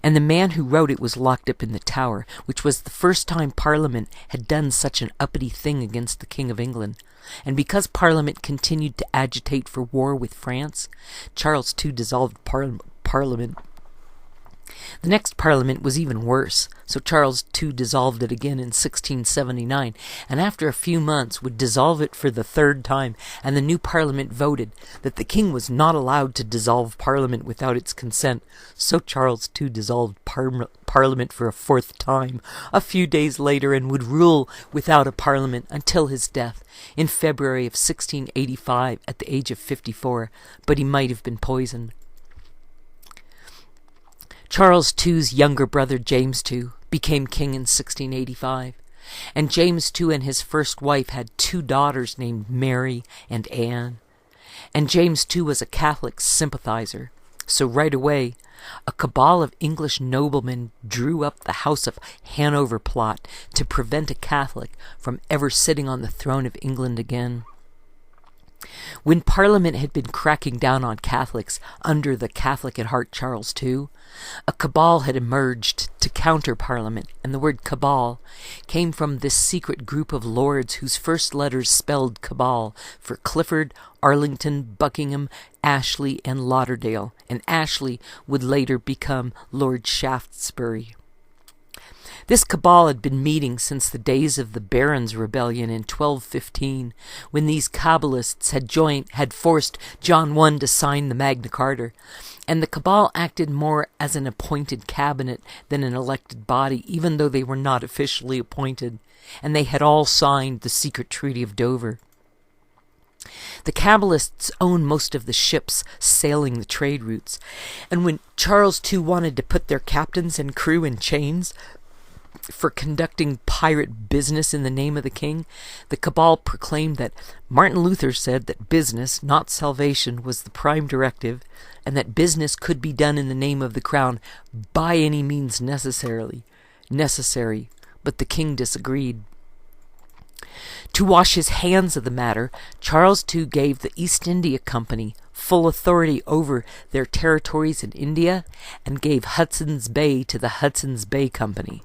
and the man who wrote it was locked up in the Tower, which was the first time Parliament had done such an uppity thing against the King of England. And because Parliament continued to agitate for war with France, Charles II dissolved Parliament. The next Parliament was even worse, so Charles II dissolved it again in 1679, and after a few months would dissolve it for the third time, and the new Parliament voted that the king was not allowed to dissolve Parliament without its consent, so Charles II dissolved Parliament for a fourth time a few days later and would rule without a Parliament until his death in February of 1685 at the age of 54, but he might have been poisoned. Charles II's younger brother, James II, became king in 1685, and James II and his first wife had 2 daughters named Mary and Anne, and James II was a Catholic sympathizer, so right away, a cabal of English noblemen drew up the House of Hanover plot to prevent a Catholic from ever sitting on the throne of England again. When Parliament had been cracking down on Catholics under the Catholic at heart Charles II, a cabal had emerged to counter Parliament, and the word cabal came from this secret group of lords whose first letters spelled cabal for Clifford, Arlington, Buckingham, Ashley, and Lauderdale, and Ashley would later become Lord Shaftesbury. This cabal had been meeting since the days of the Barons' Rebellion in 1215, when these Cabalists had forced John I to sign the Magna Carta, and the cabal acted more as an appointed cabinet than an elected body, even though they were not officially appointed, and they had all signed the secret Treaty of Dover. The Cabalists owned most of the ships sailing the trade routes, and when Charles II wanted to put their captains and crew in chains for conducting pirate business in the name of the king, the cabal proclaimed that Martin Luther said that business, not salvation, was the prime directive, and that business could be done in the name of the crown by any means necessary, but the king disagreed. To wash his hands of the matter, Charles II gave the East India Company full authority over their territories in India and gave Hudson's Bay to the Hudson's Bay Company.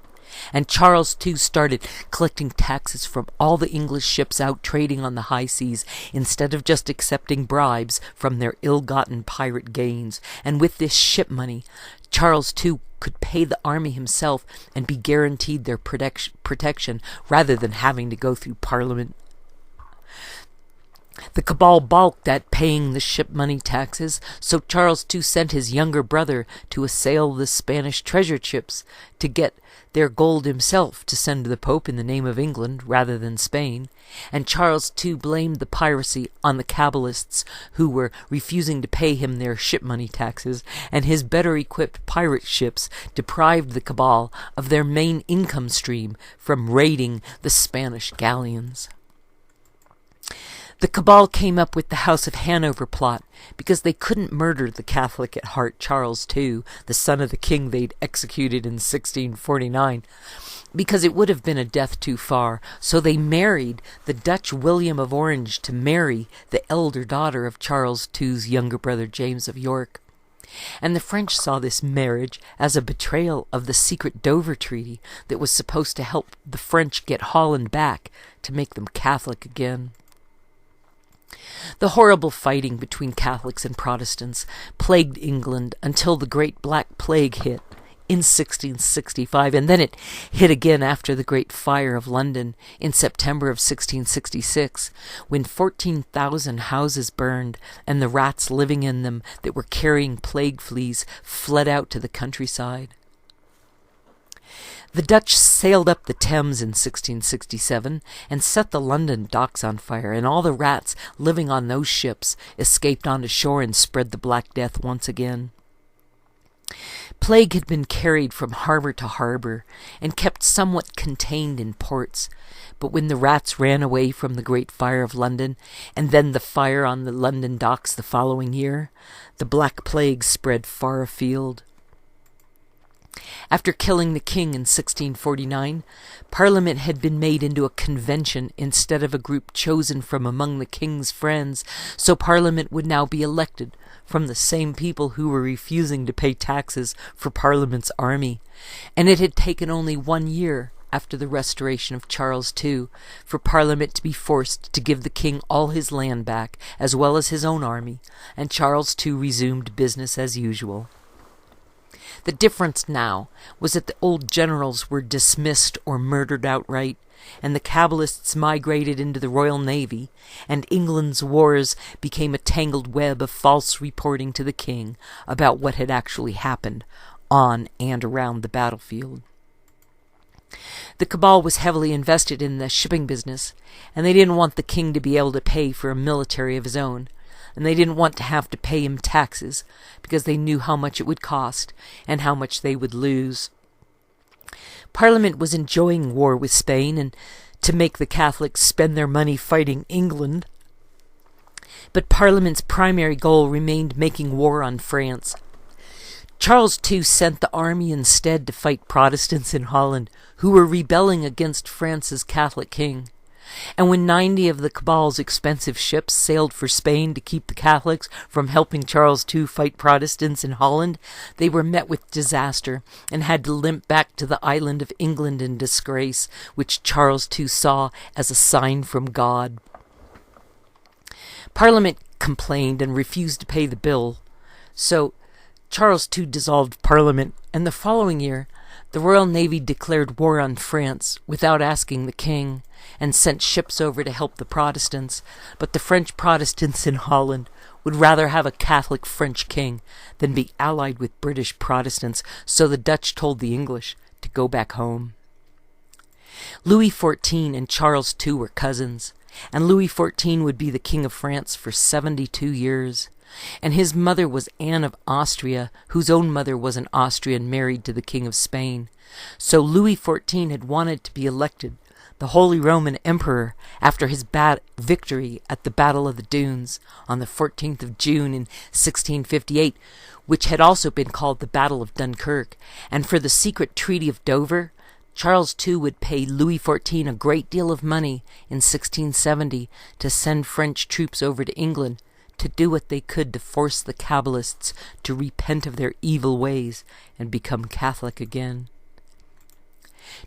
And Charles II started collecting taxes from all the English ships out trading on the high seas instead of just accepting bribes from their ill-gotten pirate gains. And with this ship money, Charles II could pay the army himself and be guaranteed their protection rather than having to go through Parliament. The cabal balked at paying the ship money taxes, so Charles II sent his younger brother to assail the Spanish treasure ships to get their gold himself to send to the Pope in the name of England rather than Spain, and Charles II blamed the piracy on the Cabalists who were refusing to pay him their ship money taxes, and his better-equipped pirate ships deprived the cabal of their main income stream from raiding the Spanish galleons. The cabal came up with the House of Hanover plot because they couldn't murder the Catholic at heart Charles II, the son of the king they'd executed in 1649, because it would have been a death too far, so they married the Dutch William of Orange to Mary, the elder daughter of Charles II's younger brother James of York. And the French saw this marriage as a betrayal of the secret Dover Treaty that was supposed to help the French get Holland back to make them Catholic again. The horrible fighting between Catholics and Protestants plagued England until the Great Black Plague hit in 1665, and then it hit again after the Great Fire of London in September of 1666, when 14,000 houses burned and the rats living in them that were carrying plague fleas fled out to the countryside. The Dutch sailed up the Thames in 1667 and set the London docks on fire, and all the rats living on those ships escaped onto shore and spread the Black Death once again. Plague had been carried from harbor to harbor and kept somewhat contained in ports, but when the rats ran away from the Great Fire of London, and then the fire on the London docks the following year, the Black Plague spread far afield. After killing the king in 1649, Parliament had been made into a convention instead of a group chosen from among the king's friends, so Parliament would now be elected from the same people who were refusing to pay taxes for Parliament's army, and it had taken only 1 year after the restoration of Charles II for Parliament to be forced to give the king all his land back, as well as his own army, and Charles II resumed business as usual. The difference now was that the old generals were dismissed or murdered outright, and the Cabalists migrated into the Royal Navy, and England's wars became a tangled web of false reporting to the king about what had actually happened on and around the battlefield. The cabal was heavily invested in the shipping business, and they didn't want the king to be able to pay for a military of his own, and they didn't want to have to pay him taxes because they knew how much it would cost and how much they would lose. Parliament was enjoying war with Spain and to make the Catholics spend their money fighting England, but Parliament's primary goal remained making war on France. Charles II sent the army instead to fight Protestants in Holland who were rebelling against France's Catholic king. And when 90 of the cabal's expensive ships sailed for Spain to keep the Catholics from helping Charles II fight Protestants in Holland, they were met with disaster and had to limp back to the island of England in disgrace, which Charles II saw as a sign from God. Parliament complained and refused to pay the bill, so Charles II dissolved Parliament, and the following year The Royal Navy declared war on France without asking the king, and sent ships over to help the Protestants, but the French Protestants in Holland would rather have a Catholic French king than be allied with British Protestants, so the Dutch told the English to go back home. Louis XIV and Charles II were cousins, and Louis XIV would be the King of France for 72 years. And his mother was Anne of Austria, whose own mother was an Austrian married to the King of Spain. So Louis XIV had wanted to be elected the Holy Roman Emperor after his victory at the Battle of the Dunes on the 14th of June in 1658, which had also been called the Battle of Dunkirk. And for the secret Treaty of Dover, Charles II would pay Louis XIV a great deal of money in 1670 to send French troops over to England to do what they could to force the Cabalists to repent of their evil ways and become Catholic again.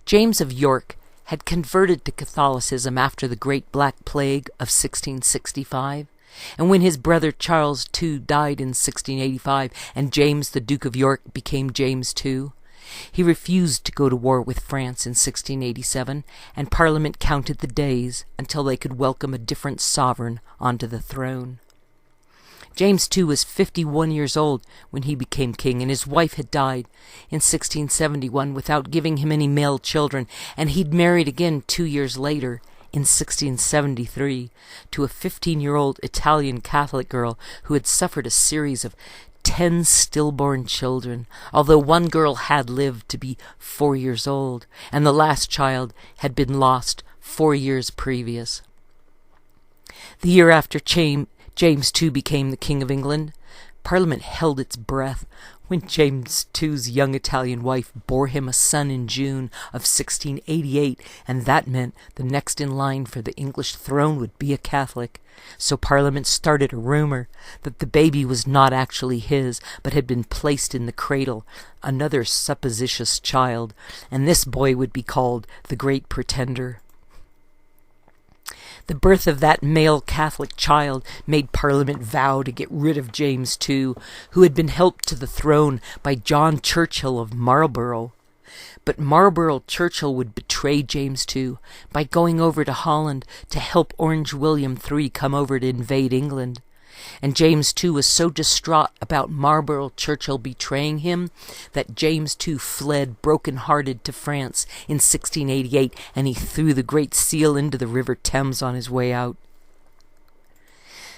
James of York had converted to Catholicism after the Great Black Plague of 1665, and when his brother Charles II died in 1685 and James the Duke of York became James II, he refused to go to war with France in 1687, and Parliament counted the days until they could welcome a different sovereign onto the throne. James II was 51 years old when he became king, and his wife had died in 1671 without giving him any male children, and he'd married again 2 years later in 1673 to a 15-year-old Italian Catholic girl who had suffered a series of 10 stillborn children, although one girl had lived to be 4 years old, and the last child had been lost 4 years previous. The year after James II became the King of England, Parliament held its breath when James II's young Italian wife bore him a son in June of 1688, and that meant the next in line for the English throne would be a Catholic. So Parliament started a rumor that the baby was not actually his, but had been placed in the cradle, another supposititious child, and this boy would be called the Great Pretender. The birth of that male Catholic child made Parliament vow to get rid of James II, who had been helped to the throne by John Churchill of Marlborough. But Marlborough Churchill would betray James II by going over to Holland to help Orange William III come over to invade England. And James II was so distraught about Marlborough Churchill betraying him that James II fled broken-hearted to France in 1688, and he threw the Great Seal into the River Thames on his way out.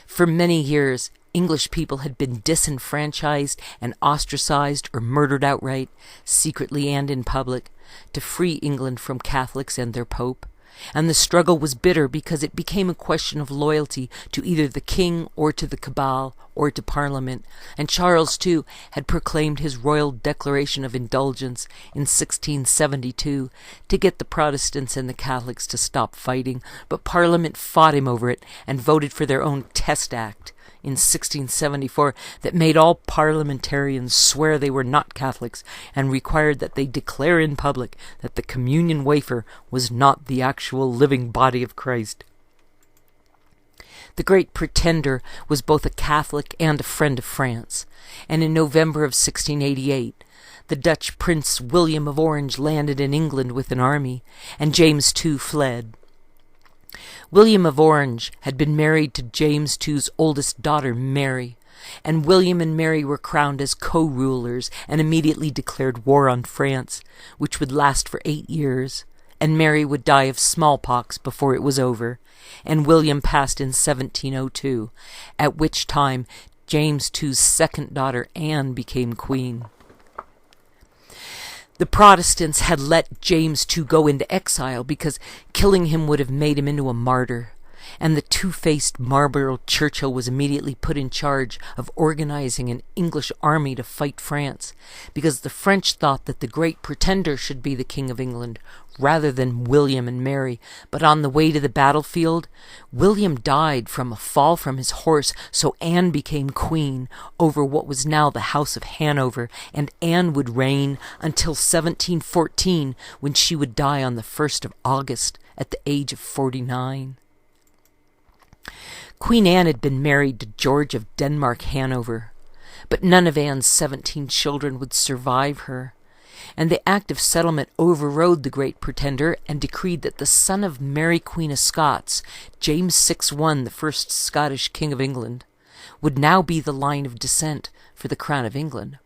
For many years, English people had been disenfranchised and ostracized or murdered outright, secretly and in public, to free England from Catholics and their Pope. And the struggle was bitter because it became a question of loyalty to either the king or to the cabal or to Parliament, and Charles II had proclaimed his royal declaration of indulgence in 1672 to get the Protestants and the Catholics to stop fighting, but Parliament fought him over it and voted for their own Test Act in 1674 that made all parliamentarians swear they were not Catholics and required that they declare in public that the communion wafer was not the actual living body of Christ. The Great Pretender was both a Catholic and a friend of France, and in November of 1688, the Dutch Prince William of Orange landed in England with an army, and James II fled. William of Orange had been married to James II's oldest daughter, Mary, and William and Mary were crowned as co-rulers and immediately declared war on France, which would last for 8 years, and Mary would die of smallpox before it was over, and William passed in 1702, at which time James II's second daughter, Anne, became queen. The Protestants had let James II go into exile because killing him would have made him into a martyr, and the two-faced Marlborough Churchill was immediately put in charge of organizing an English army to fight France, because the French thought that the Great Pretender should be the King of England, rather than William and Mary. But on the way to the battlefield, William died from a fall from his horse, so Anne became queen over what was now the House of Hanover, and Anne would reign until 1714, when she would die on the 1st of August at the age of 49. Queen Anne had been married to George of Denmark Hanover, but none of Anne's 17 children would survive her, and the Act of Settlement overrode the Great Pretender and decreed that the son of Mary Queen of Scots, James VI, the first Scottish King of England, would now be the line of descent for the crown of England.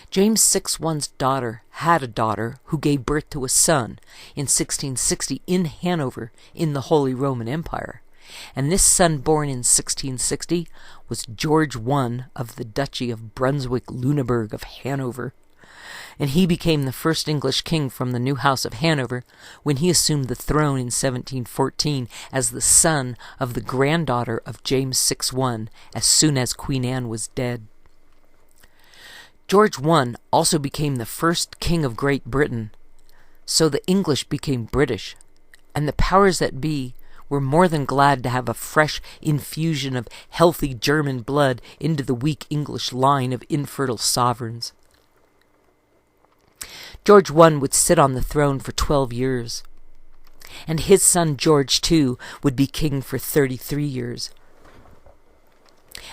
James VI's daughter had a daughter who gave birth to a son in 1660 in Hanover in the Holy Roman Empire, and this son born in 1660 was George I of the Duchy of Brunswick-Lüneburg of Hanover, and he became the first English king from the new House of Hanover when he assumed the throne in 1714 as the son of the granddaughter of James VI as soon as Queen Anne was dead. George I also became the first king of Great Britain, so the English became British, and the powers that be were more than glad to have a fresh infusion of healthy German blood into the weak English line of infertile sovereigns. George I would sit on the throne for 12 years, and his son George II would be king for 33 years.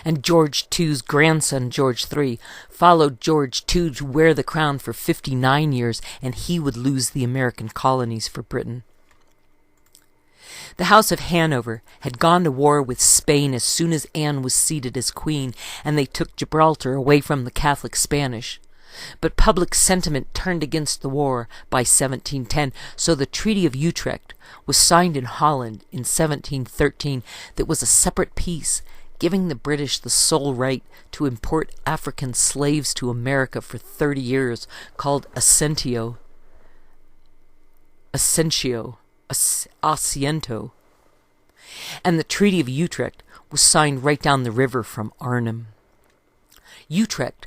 And George II's grandson, George III, followed George II to wear the crown for 59 years, and he would lose the American colonies for Britain. The House of Hanover had gone to war with Spain as soon as Anne was seated as queen, and they took Gibraltar away from the Catholic Spanish. But public sentiment turned against the war by 1710, so the Treaty of Utrecht was signed in Holland in 1713 that was a separate peace, giving the British the sole right to import African slaves to America for 30 years, called Asiento. And the Treaty of Utrecht was signed right down the river from Arnhem. Utrecht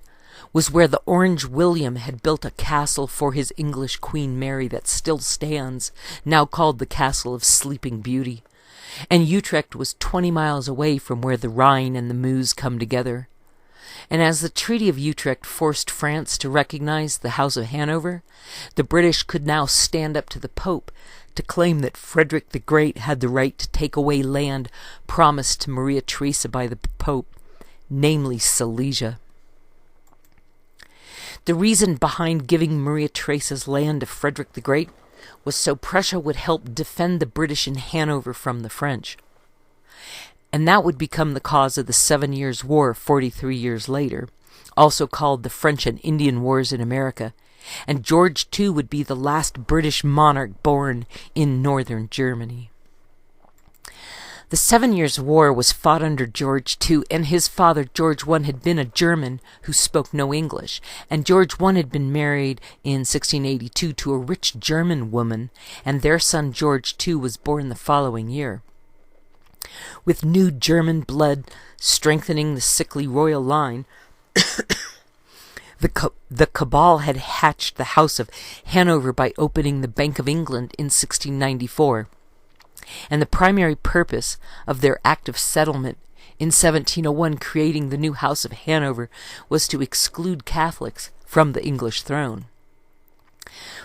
was where the Orange William had built a castle for his English Queen Mary that still stands, now called the Castle of Sleeping Beauty. And Utrecht was 20 miles away from where the Rhine and the Meuse come together. And as the Treaty of Utrecht forced France to recognize the House of Hanover, the British could now stand up to the Pope to claim that Frederick the Great had the right to take away land promised to Maria Theresa by the Pope, namely Silesia. The reason behind giving Maria Theresa's land to Frederick the Great was so Prussia would help defend the British in Hanover from the French. And that would become the cause of the 7 Years' War 43 years later, also called the French and Indian Wars in America, and George II would be the last British monarch born in northern Germany. The 7 Years' War was fought under George II, and his father George I had been a German who spoke no English, and George I had been married in 1682 to a rich German woman, and their son George II was born the following year. With new German blood strengthening the sickly royal line, the cabal had hatched the House of Hanover by opening the Bank of England in 1694. And the primary purpose of their Act of Settlement in 1701, creating the new House of Hanover, was to exclude Catholics from the English throne.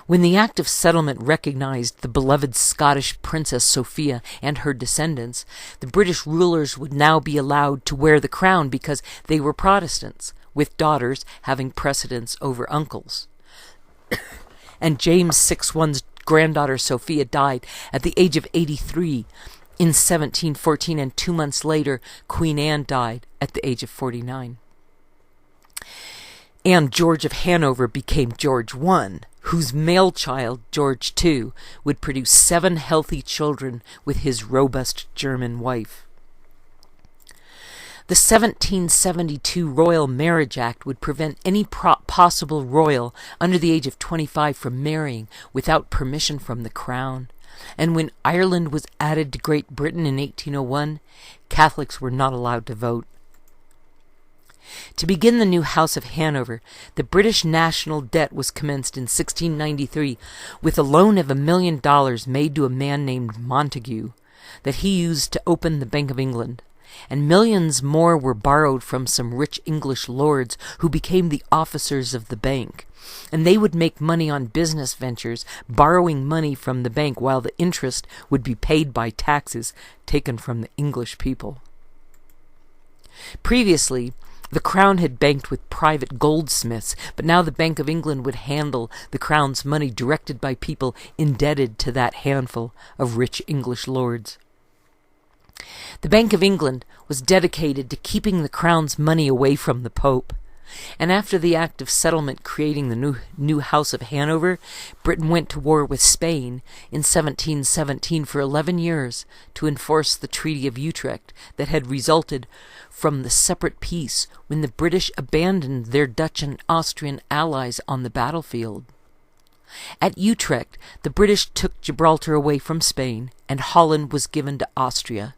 When the Act of Settlement recognized the beloved Scottish Princess Sophia and her descendants, the British rulers would now be allowed to wear the crown because they were Protestants, with daughters having precedence over uncles. And James VI's granddaughter Sophia died at the age of 83 in 1714, and 2 months later Queen Anne died at the age of 49. And George of Hanover became George I, whose male child, George II, would produce 7 healthy children with his robust German wife. The 1772 Royal Marriage Act would prevent any possible royal under the age of 25 from marrying without permission from the Crown. And when Ireland was added to Great Britain in 1801, Catholics were not allowed to vote. To begin the new House of Hanover, the British national debt was commenced in 1693 with a loan of $1 million made to a man named Montague that he used to open the Bank of England. And millions more were borrowed from some rich English lords who became the officers of the bank. And they would make money on business ventures, borrowing money from the bank while the interest would be paid by taxes taken from the English people. Previously, The Crown had banked with private goldsmiths, but now the Bank of England would handle the Crown's money directed by people indebted to that handful of rich English lords. The Bank of England was dedicated to keeping the Crown's money away from the Pope. And after the Act of Settlement creating the new House of Hanover, Britain went to war with Spain in 1717 for 11 years to enforce the Treaty of Utrecht that had resulted from the separate peace when the British abandoned their Dutch and Austrian allies on the battlefield. At Utrecht, the British took Gibraltar away from Spain, and Holland was given to Austria,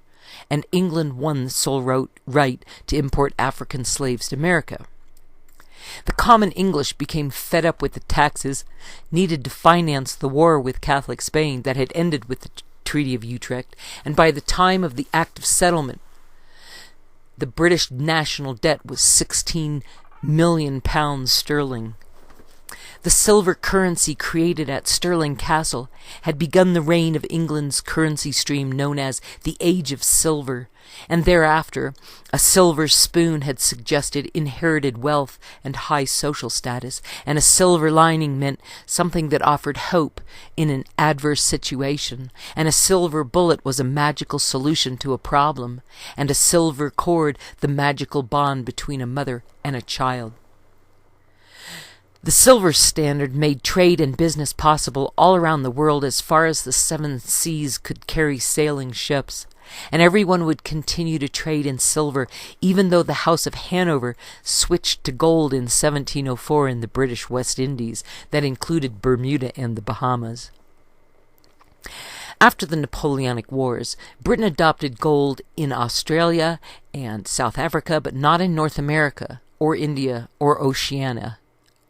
and England won the sole right to import African slaves to America. The common English became fed up with the taxes needed to finance the war with Catholic Spain that had ended with the Treaty of Utrecht, and by the time of the Act of Settlement, the British national debt was £16 million sterling. The silver currency created at Stirling Castle had begun the reign of England's currency stream known as the Age of Silver, and thereafter a silver spoon had suggested inherited wealth and high social status, and a silver lining meant something that offered hope in an adverse situation, and a silver bullet was a magical solution to a problem, and a silver cord the magical bond between a mother and a child. The silver standard made trade and business possible all around the world as far as the seven seas could carry sailing ships, and everyone would continue to trade in silver even though the House of Hanover switched to gold in 1704 in the British West Indies that included Bermuda and the Bahamas. After the Napoleonic Wars, Britain adopted gold in Australia and South Africa, but not in North America or India or Oceania.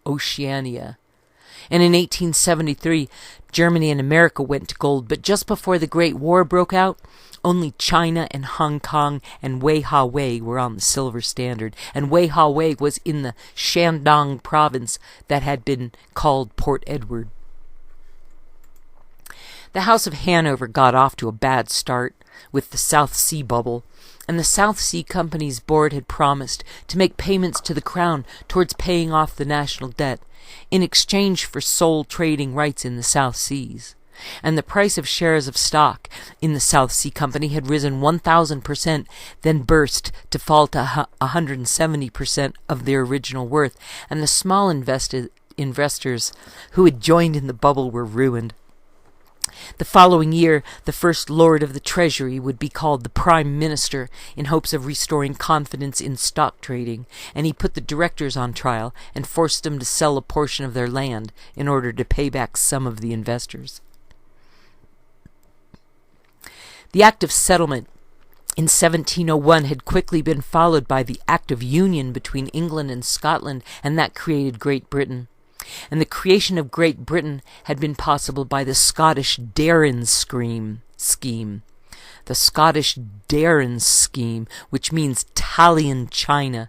And in 1873, Germany and America went to gold, but just before the Great War broke out, only China and Hong Kong and Wei were on the silver standard, and Wei was in the Shandong province that had been called Port Edward. The House of Hanover got off to a bad start with the South Sea bubble, and the South Sea Company's board had promised to make payments to the Crown towards paying off the national debt in exchange for sole trading rights in the South Seas. And the price of shares of stock in the South Sea Company had risen 1,000%, then burst to fall to 170% of their original worth, and the small investors who had joined in the bubble were ruined. The following year, the First Lord of the Treasury would be called the Prime Minister in hopes of restoring confidence in stock trading, and he put the directors on trial and forced them to sell a portion of their land in order to pay back some of the investors. The Act of Settlement in 1701 had quickly been followed by the Act of Union between England and Scotland, and that created Great Britain. And the creation of Great Britain had been possible by the Scottish Darren scheme. The Scottish Darren scheme, which means Talian China,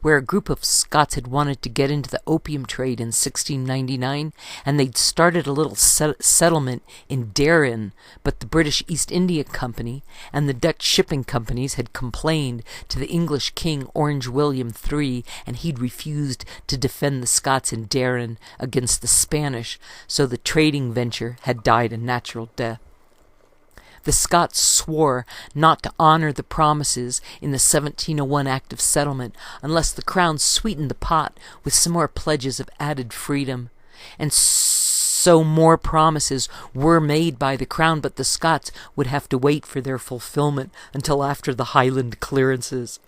where a group of Scots had wanted to get into the opium trade in 1699, and they'd started a little settlement in Darren, but the British East India Company and the Dutch shipping companies had complained to the English King Orange William III, and he'd refused to defend the Scots in Darren against the Spanish, so the trading venture had died a natural death. The Scots swore not to honor the promises in the 1701 Act of Settlement unless the Crown sweetened the pot with some more pledges of added freedom. And so more promises were made by the Crown, but the Scots would have to wait for their fulfillment until after the Highland clearances.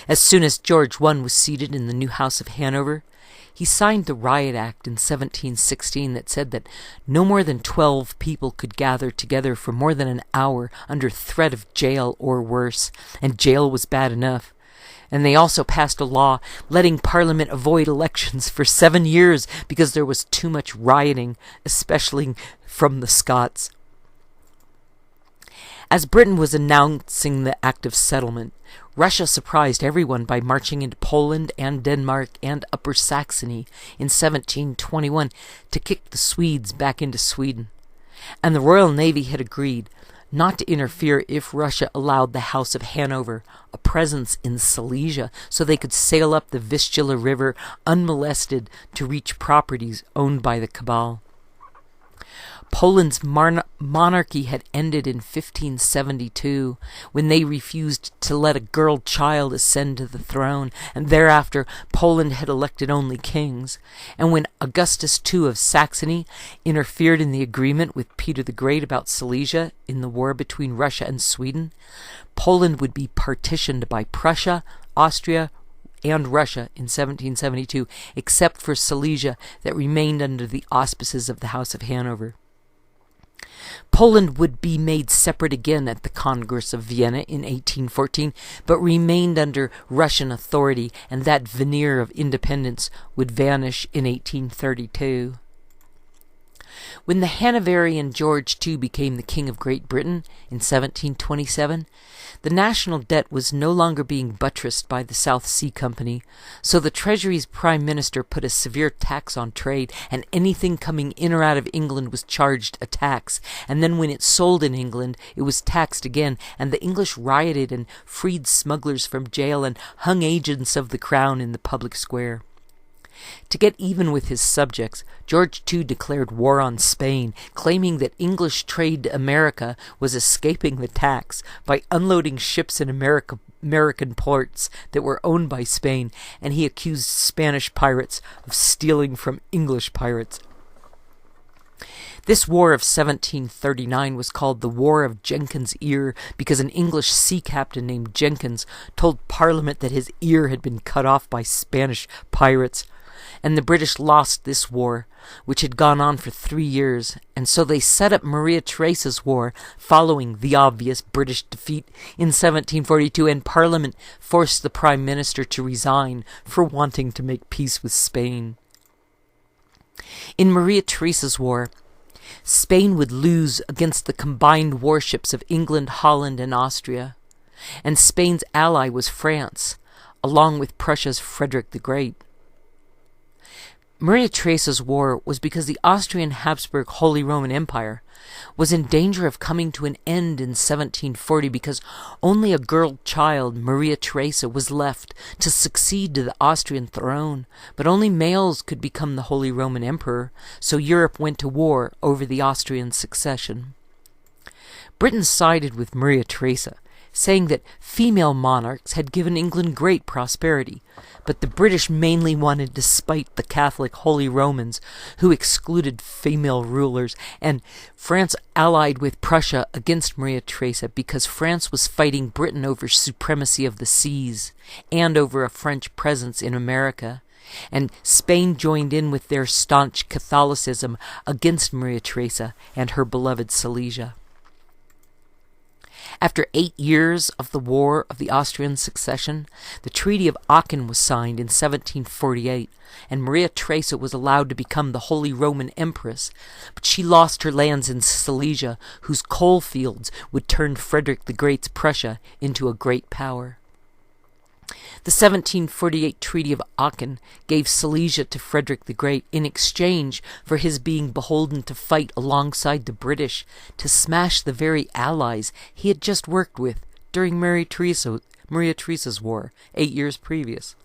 As soon as George I was seated in the new House of Hanover, he signed the Riot Act in 1716 that said that no more than 12 people could gather together for more than an hour under threat of jail or worse, and jail was bad enough. And they also passed a law letting Parliament avoid elections for 7 years because there was too much rioting, especially from the Scots. As Britain was announcing the Act of Settlement, Russia surprised everyone by marching into Poland and Denmark and Upper Saxony in 1721 to kick the Swedes back into Sweden. And the Royal Navy had agreed not to interfere if Russia allowed the House of Hanover a presence in Silesia so they could sail up the Vistula River unmolested to reach properties owned by the cabal. Poland's monarchy had ended in 1572, when they refused to let a girl child ascend to the throne, and thereafter Poland had elected only kings. And when Augustus II of Saxony interfered in the agreement with Peter the Great about Silesia in the war between Russia and Sweden, Poland would be partitioned by Prussia, Austria, and Russia in 1772, except for Silesia that remained under the auspices of the House of Hanover. Poland would be made separate again at the Congress of Vienna in 1814, but remained under Russian authority, and that veneer of independence would vanish in 1832. When the Hanoverian George II became the King of Great Britain in 1727, the national debt was no longer being buttressed by the South Sea Company, so the Treasury's Prime Minister put a severe tax on trade, and anything coming in or out of England was charged a tax, and then when it sold in England, it was taxed again, and the English rioted and freed smugglers from jail and hung agents of the Crown in the public square. To get even with his subjects, George II declared war on Spain, claiming that English trade to America was escaping the tax by unloading ships in American ports that were owned by Spain, and he accused Spanish pirates of stealing from English pirates. This war of 1739 was called the War of Jenkins' Ear because an English sea captain named Jenkins told Parliament that his ear had been cut off by Spanish pirates. And the British lost this war, which had gone on for 3 years, and so they set up Maria Theresa's war following the obvious British defeat in 1742, and Parliament forced the Prime Minister to resign for wanting to make peace with Spain. In Maria Theresa's war, Spain would lose against the combined warships of England, Holland, and Austria, and Spain's ally was France, along with Prussia's Frederick the Great. Maria Theresa's war was because the Austrian Habsburg Holy Roman Empire was in danger of coming to an end in 1740 because only a girl child, Maria Theresa, was left to succeed to the Austrian throne, but only males could become the Holy Roman Emperor, so Europe went to war over the Austrian succession. Britain sided with Maria Theresa, saying that female monarchs had given England great prosperity, but the British mainly wanted to spite the Catholic Holy Romans, who excluded female rulers, and France allied with Prussia against Maria Theresa because France was fighting Britain over supremacy of the seas and over a French presence in America, and Spain joined in with their staunch Catholicism against Maria Theresa and her beloved Silesia. After 8 years of the War of the Austrian Succession, the Treaty of Aachen was signed in 1748, and Maria Theresa was allowed to become the Holy Roman Empress, but she lost her lands in Silesia, whose coal fields would turn Frederick the Great's Prussia into a great power. The 1748 Treaty of Aachen gave Silesia to Frederick the Great in exchange for his being beholden to fight alongside the British to smash the very allies he had just worked with during Maria Theresa's war 8 years previous.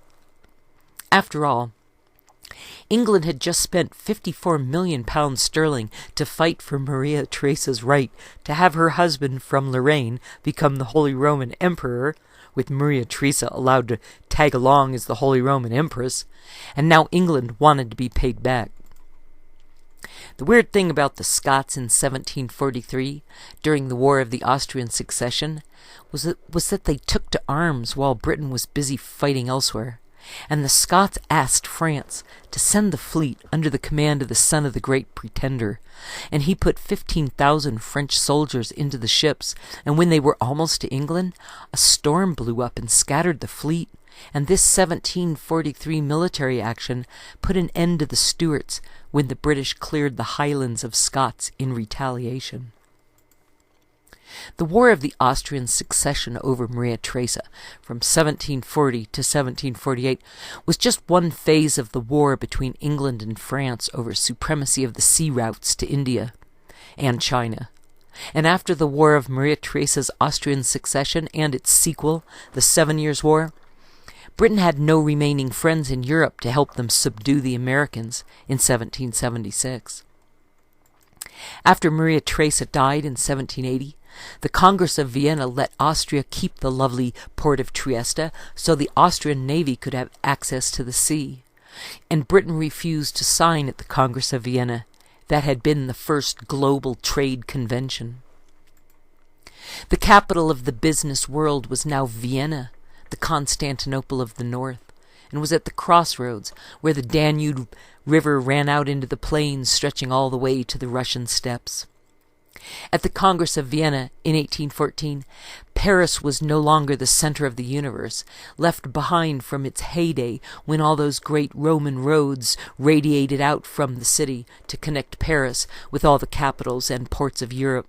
After all, England had just spent £54 million to fight for Maria Theresa's right to have her husband from Lorraine become the Holy Roman Emperor, with Maria Theresa allowed to tag along as the Holy Roman Empress, and now England wanted to be paid back. The weird thing about the Scots in 1743, during the War of the Austrian Succession, was that they took to arms while Britain was busy fighting elsewhere, and the Scots asked France to send the fleet under the command of the son of the Great Pretender, and he put 15,000 French soldiers into the ships, and when they were almost to England, a storm blew up and scattered the fleet, and this 1743 military action put an end to the Stuarts when the British cleared the Highlands of Scots in retaliation. The War of the Austrian Succession over Maria Theresa from 1740 to 1748 was just one phase of the war between England and France over supremacy of the sea routes to India and China. And after the War of Maria Theresa's Austrian succession and its sequel, the 7 Years' War, Britain had no remaining friends in Europe to help them subdue the Americans in 1776. After Maria Theresa died in 1780, the Congress of Vienna let Austria keep the lovely port of Trieste so the Austrian navy could have access to the sea, and Britain refused to sign at the Congress of Vienna. That had been the first global trade convention. The capital of the business world was now Vienna, the Constantinople of the North, and was at the crossroads where the Danube River ran out into the plains stretching all the way to the Russian steppes. At the Congress of Vienna in 1814, Paris was no longer the center of the universe, left behind from its heyday when all those great Roman roads radiated out from the city to connect Paris with all the capitals and ports of Europe.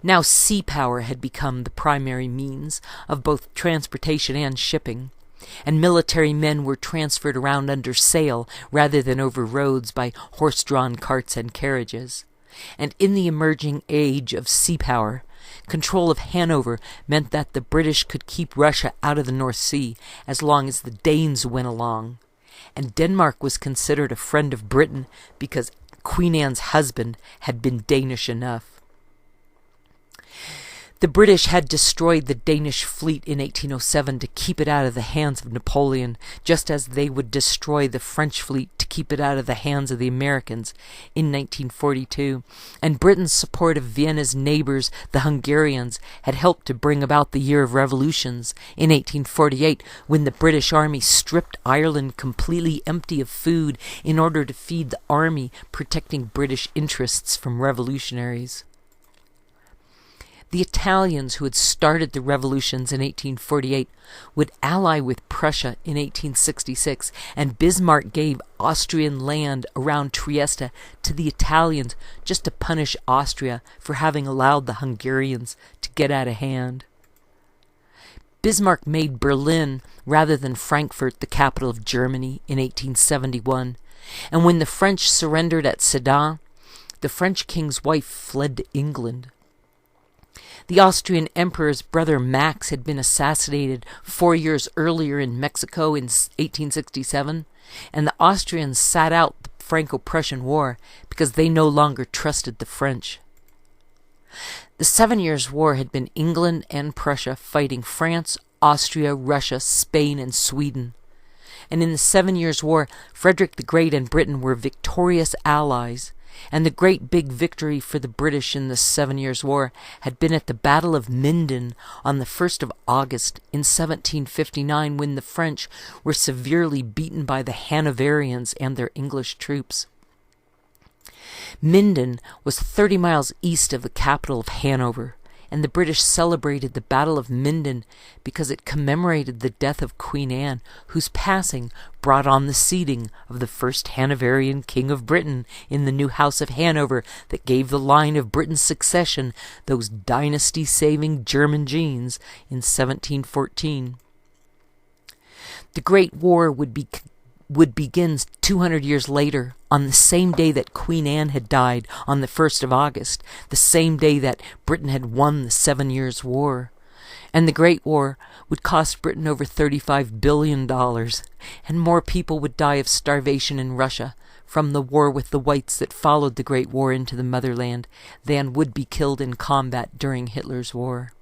Now sea power had become the primary means of both transportation and shipping, and military men were transferred around under sail rather than over roads by horse-drawn carts and carriages. And in the emerging age of sea power, control of Hanover meant that the British could keep Russia out of the North Sea as long as the Danes went along. And Denmark was considered a friend of Britain because Queen Anne's husband had been Danish enough. The British had destroyed the Danish Fleet in 1807 to keep it out of the hands of Napoleon, just as they would destroy the French fleet to keep it out of the hands of the Americans in 1942, and Britain's support of Vienna's neighbors, the Hungarians, had helped to bring about the Year of Revolutions in 1848, when the British Army stripped Ireland completely empty of food in order to feed the army protecting British interests from revolutionaries. The Italians who had started the revolutions in 1848 would ally with Prussia in 1866, and Bismarck gave Austrian land around Trieste to the Italians just to punish Austria for having allowed the Hungarians to get out of hand. Bismarck made Berlin rather than Frankfurt the capital of Germany in 1871, and when the French surrendered at Sedan, the French king's wife fled to England. The Austrian emperor's brother Max had been assassinated 4 years earlier in Mexico in 1867, and the Austrians sat out the Franco-Prussian War because they no longer trusted the French. The 7 Years' War had been England and Prussia fighting France, Austria, Russia, Spain, and Sweden. And in the 7 Years' War, Frederick the Great and Britain were victorious allies, and the great big victory for the British in the 7 Years' War had been at the Battle of Minden on the 1st of August in 1759, when the French were severely beaten by the Hanoverians and their English troops. Minden was 30 miles east of the capital of Hanover, and the British celebrated the Battle of Minden because it commemorated the death of Queen Anne, whose passing brought on the seating of the first Hanoverian king of Britain in the new House of Hanover that gave the line of Britain's succession those dynasty-saving German genes in 1714. The Great War would begin 200 years later, on the same day that Queen Anne had died, on the 1st of August, the same day that Britain had won the 7 Years' War. And the Great War would cost Britain over $35 billion, and more people would die of starvation in Russia from the war with the whites that followed the Great War into the motherland than would be killed in combat during Hitler's war.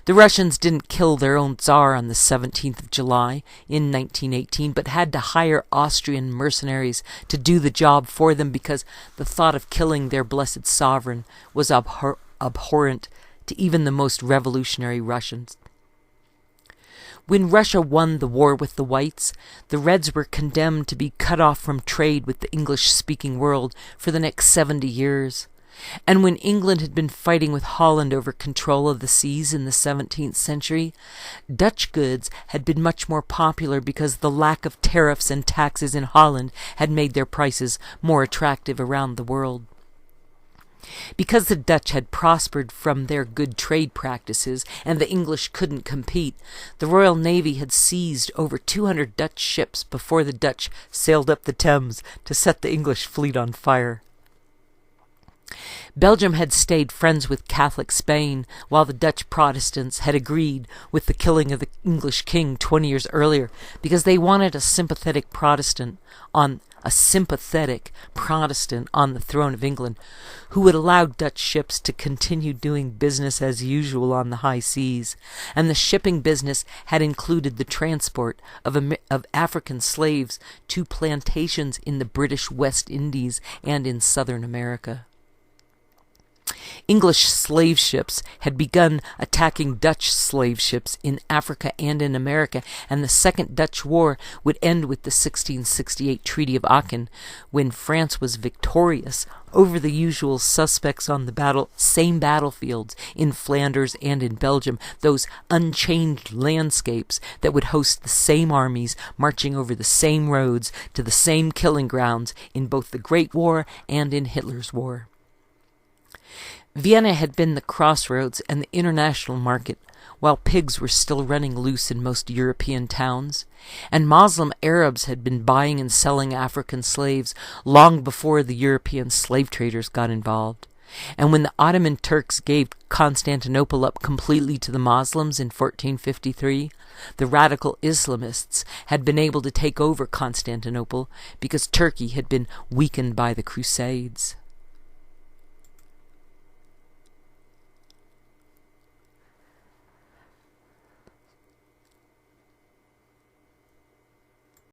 The Russians didn't kill their own Tsar on the 17th of July in 1918, but had to hire Austrian mercenaries to do the job for them because the thought of killing their blessed sovereign was abhorrent to even the most revolutionary Russians. When Russia won the war with the whites, the Reds were condemned to be cut off from trade with the English-speaking world for the next 70 years. And when England had been fighting with Holland over control of the seas in the 17th century, Dutch goods had been much more popular because the lack of tariffs and taxes in Holland had made their prices more attractive around the world. Because the Dutch had prospered from their good trade practices and the English couldn't compete, the Royal Navy had seized over 200 Dutch ships before the Dutch sailed up the Thames to set the English fleet on fire. Belgium had stayed friends with Catholic Spain, while the Dutch Protestants had agreed with the killing of the English king 20 years earlier, because they wanted a sympathetic Protestant on the throne of England, who would allow Dutch ships to continue doing business as usual on the high seas. And the shipping business had included the transport of African slaves to plantations in the British West Indies and in Southern America. English slave ships had begun attacking Dutch slave ships in Africa and in America, and the Second Dutch War would end with the 1668 Treaty of Aachen, when France was victorious over the usual suspects on the same battlefields in Flanders and in Belgium, those unchanged landscapes that would host the same armies marching over the same roads to the same killing grounds in both the Great War and in Hitler's war. Vienna had been the crossroads and the international market, while pigs were still running loose in most European towns, and Moslem Arabs had been buying and selling African slaves long before the European slave traders got involved. And when the Ottoman Turks gave Constantinople up completely to the Muslims in 1453, the radical Islamists had been able to take over Constantinople because Turkey had been weakened by the Crusades.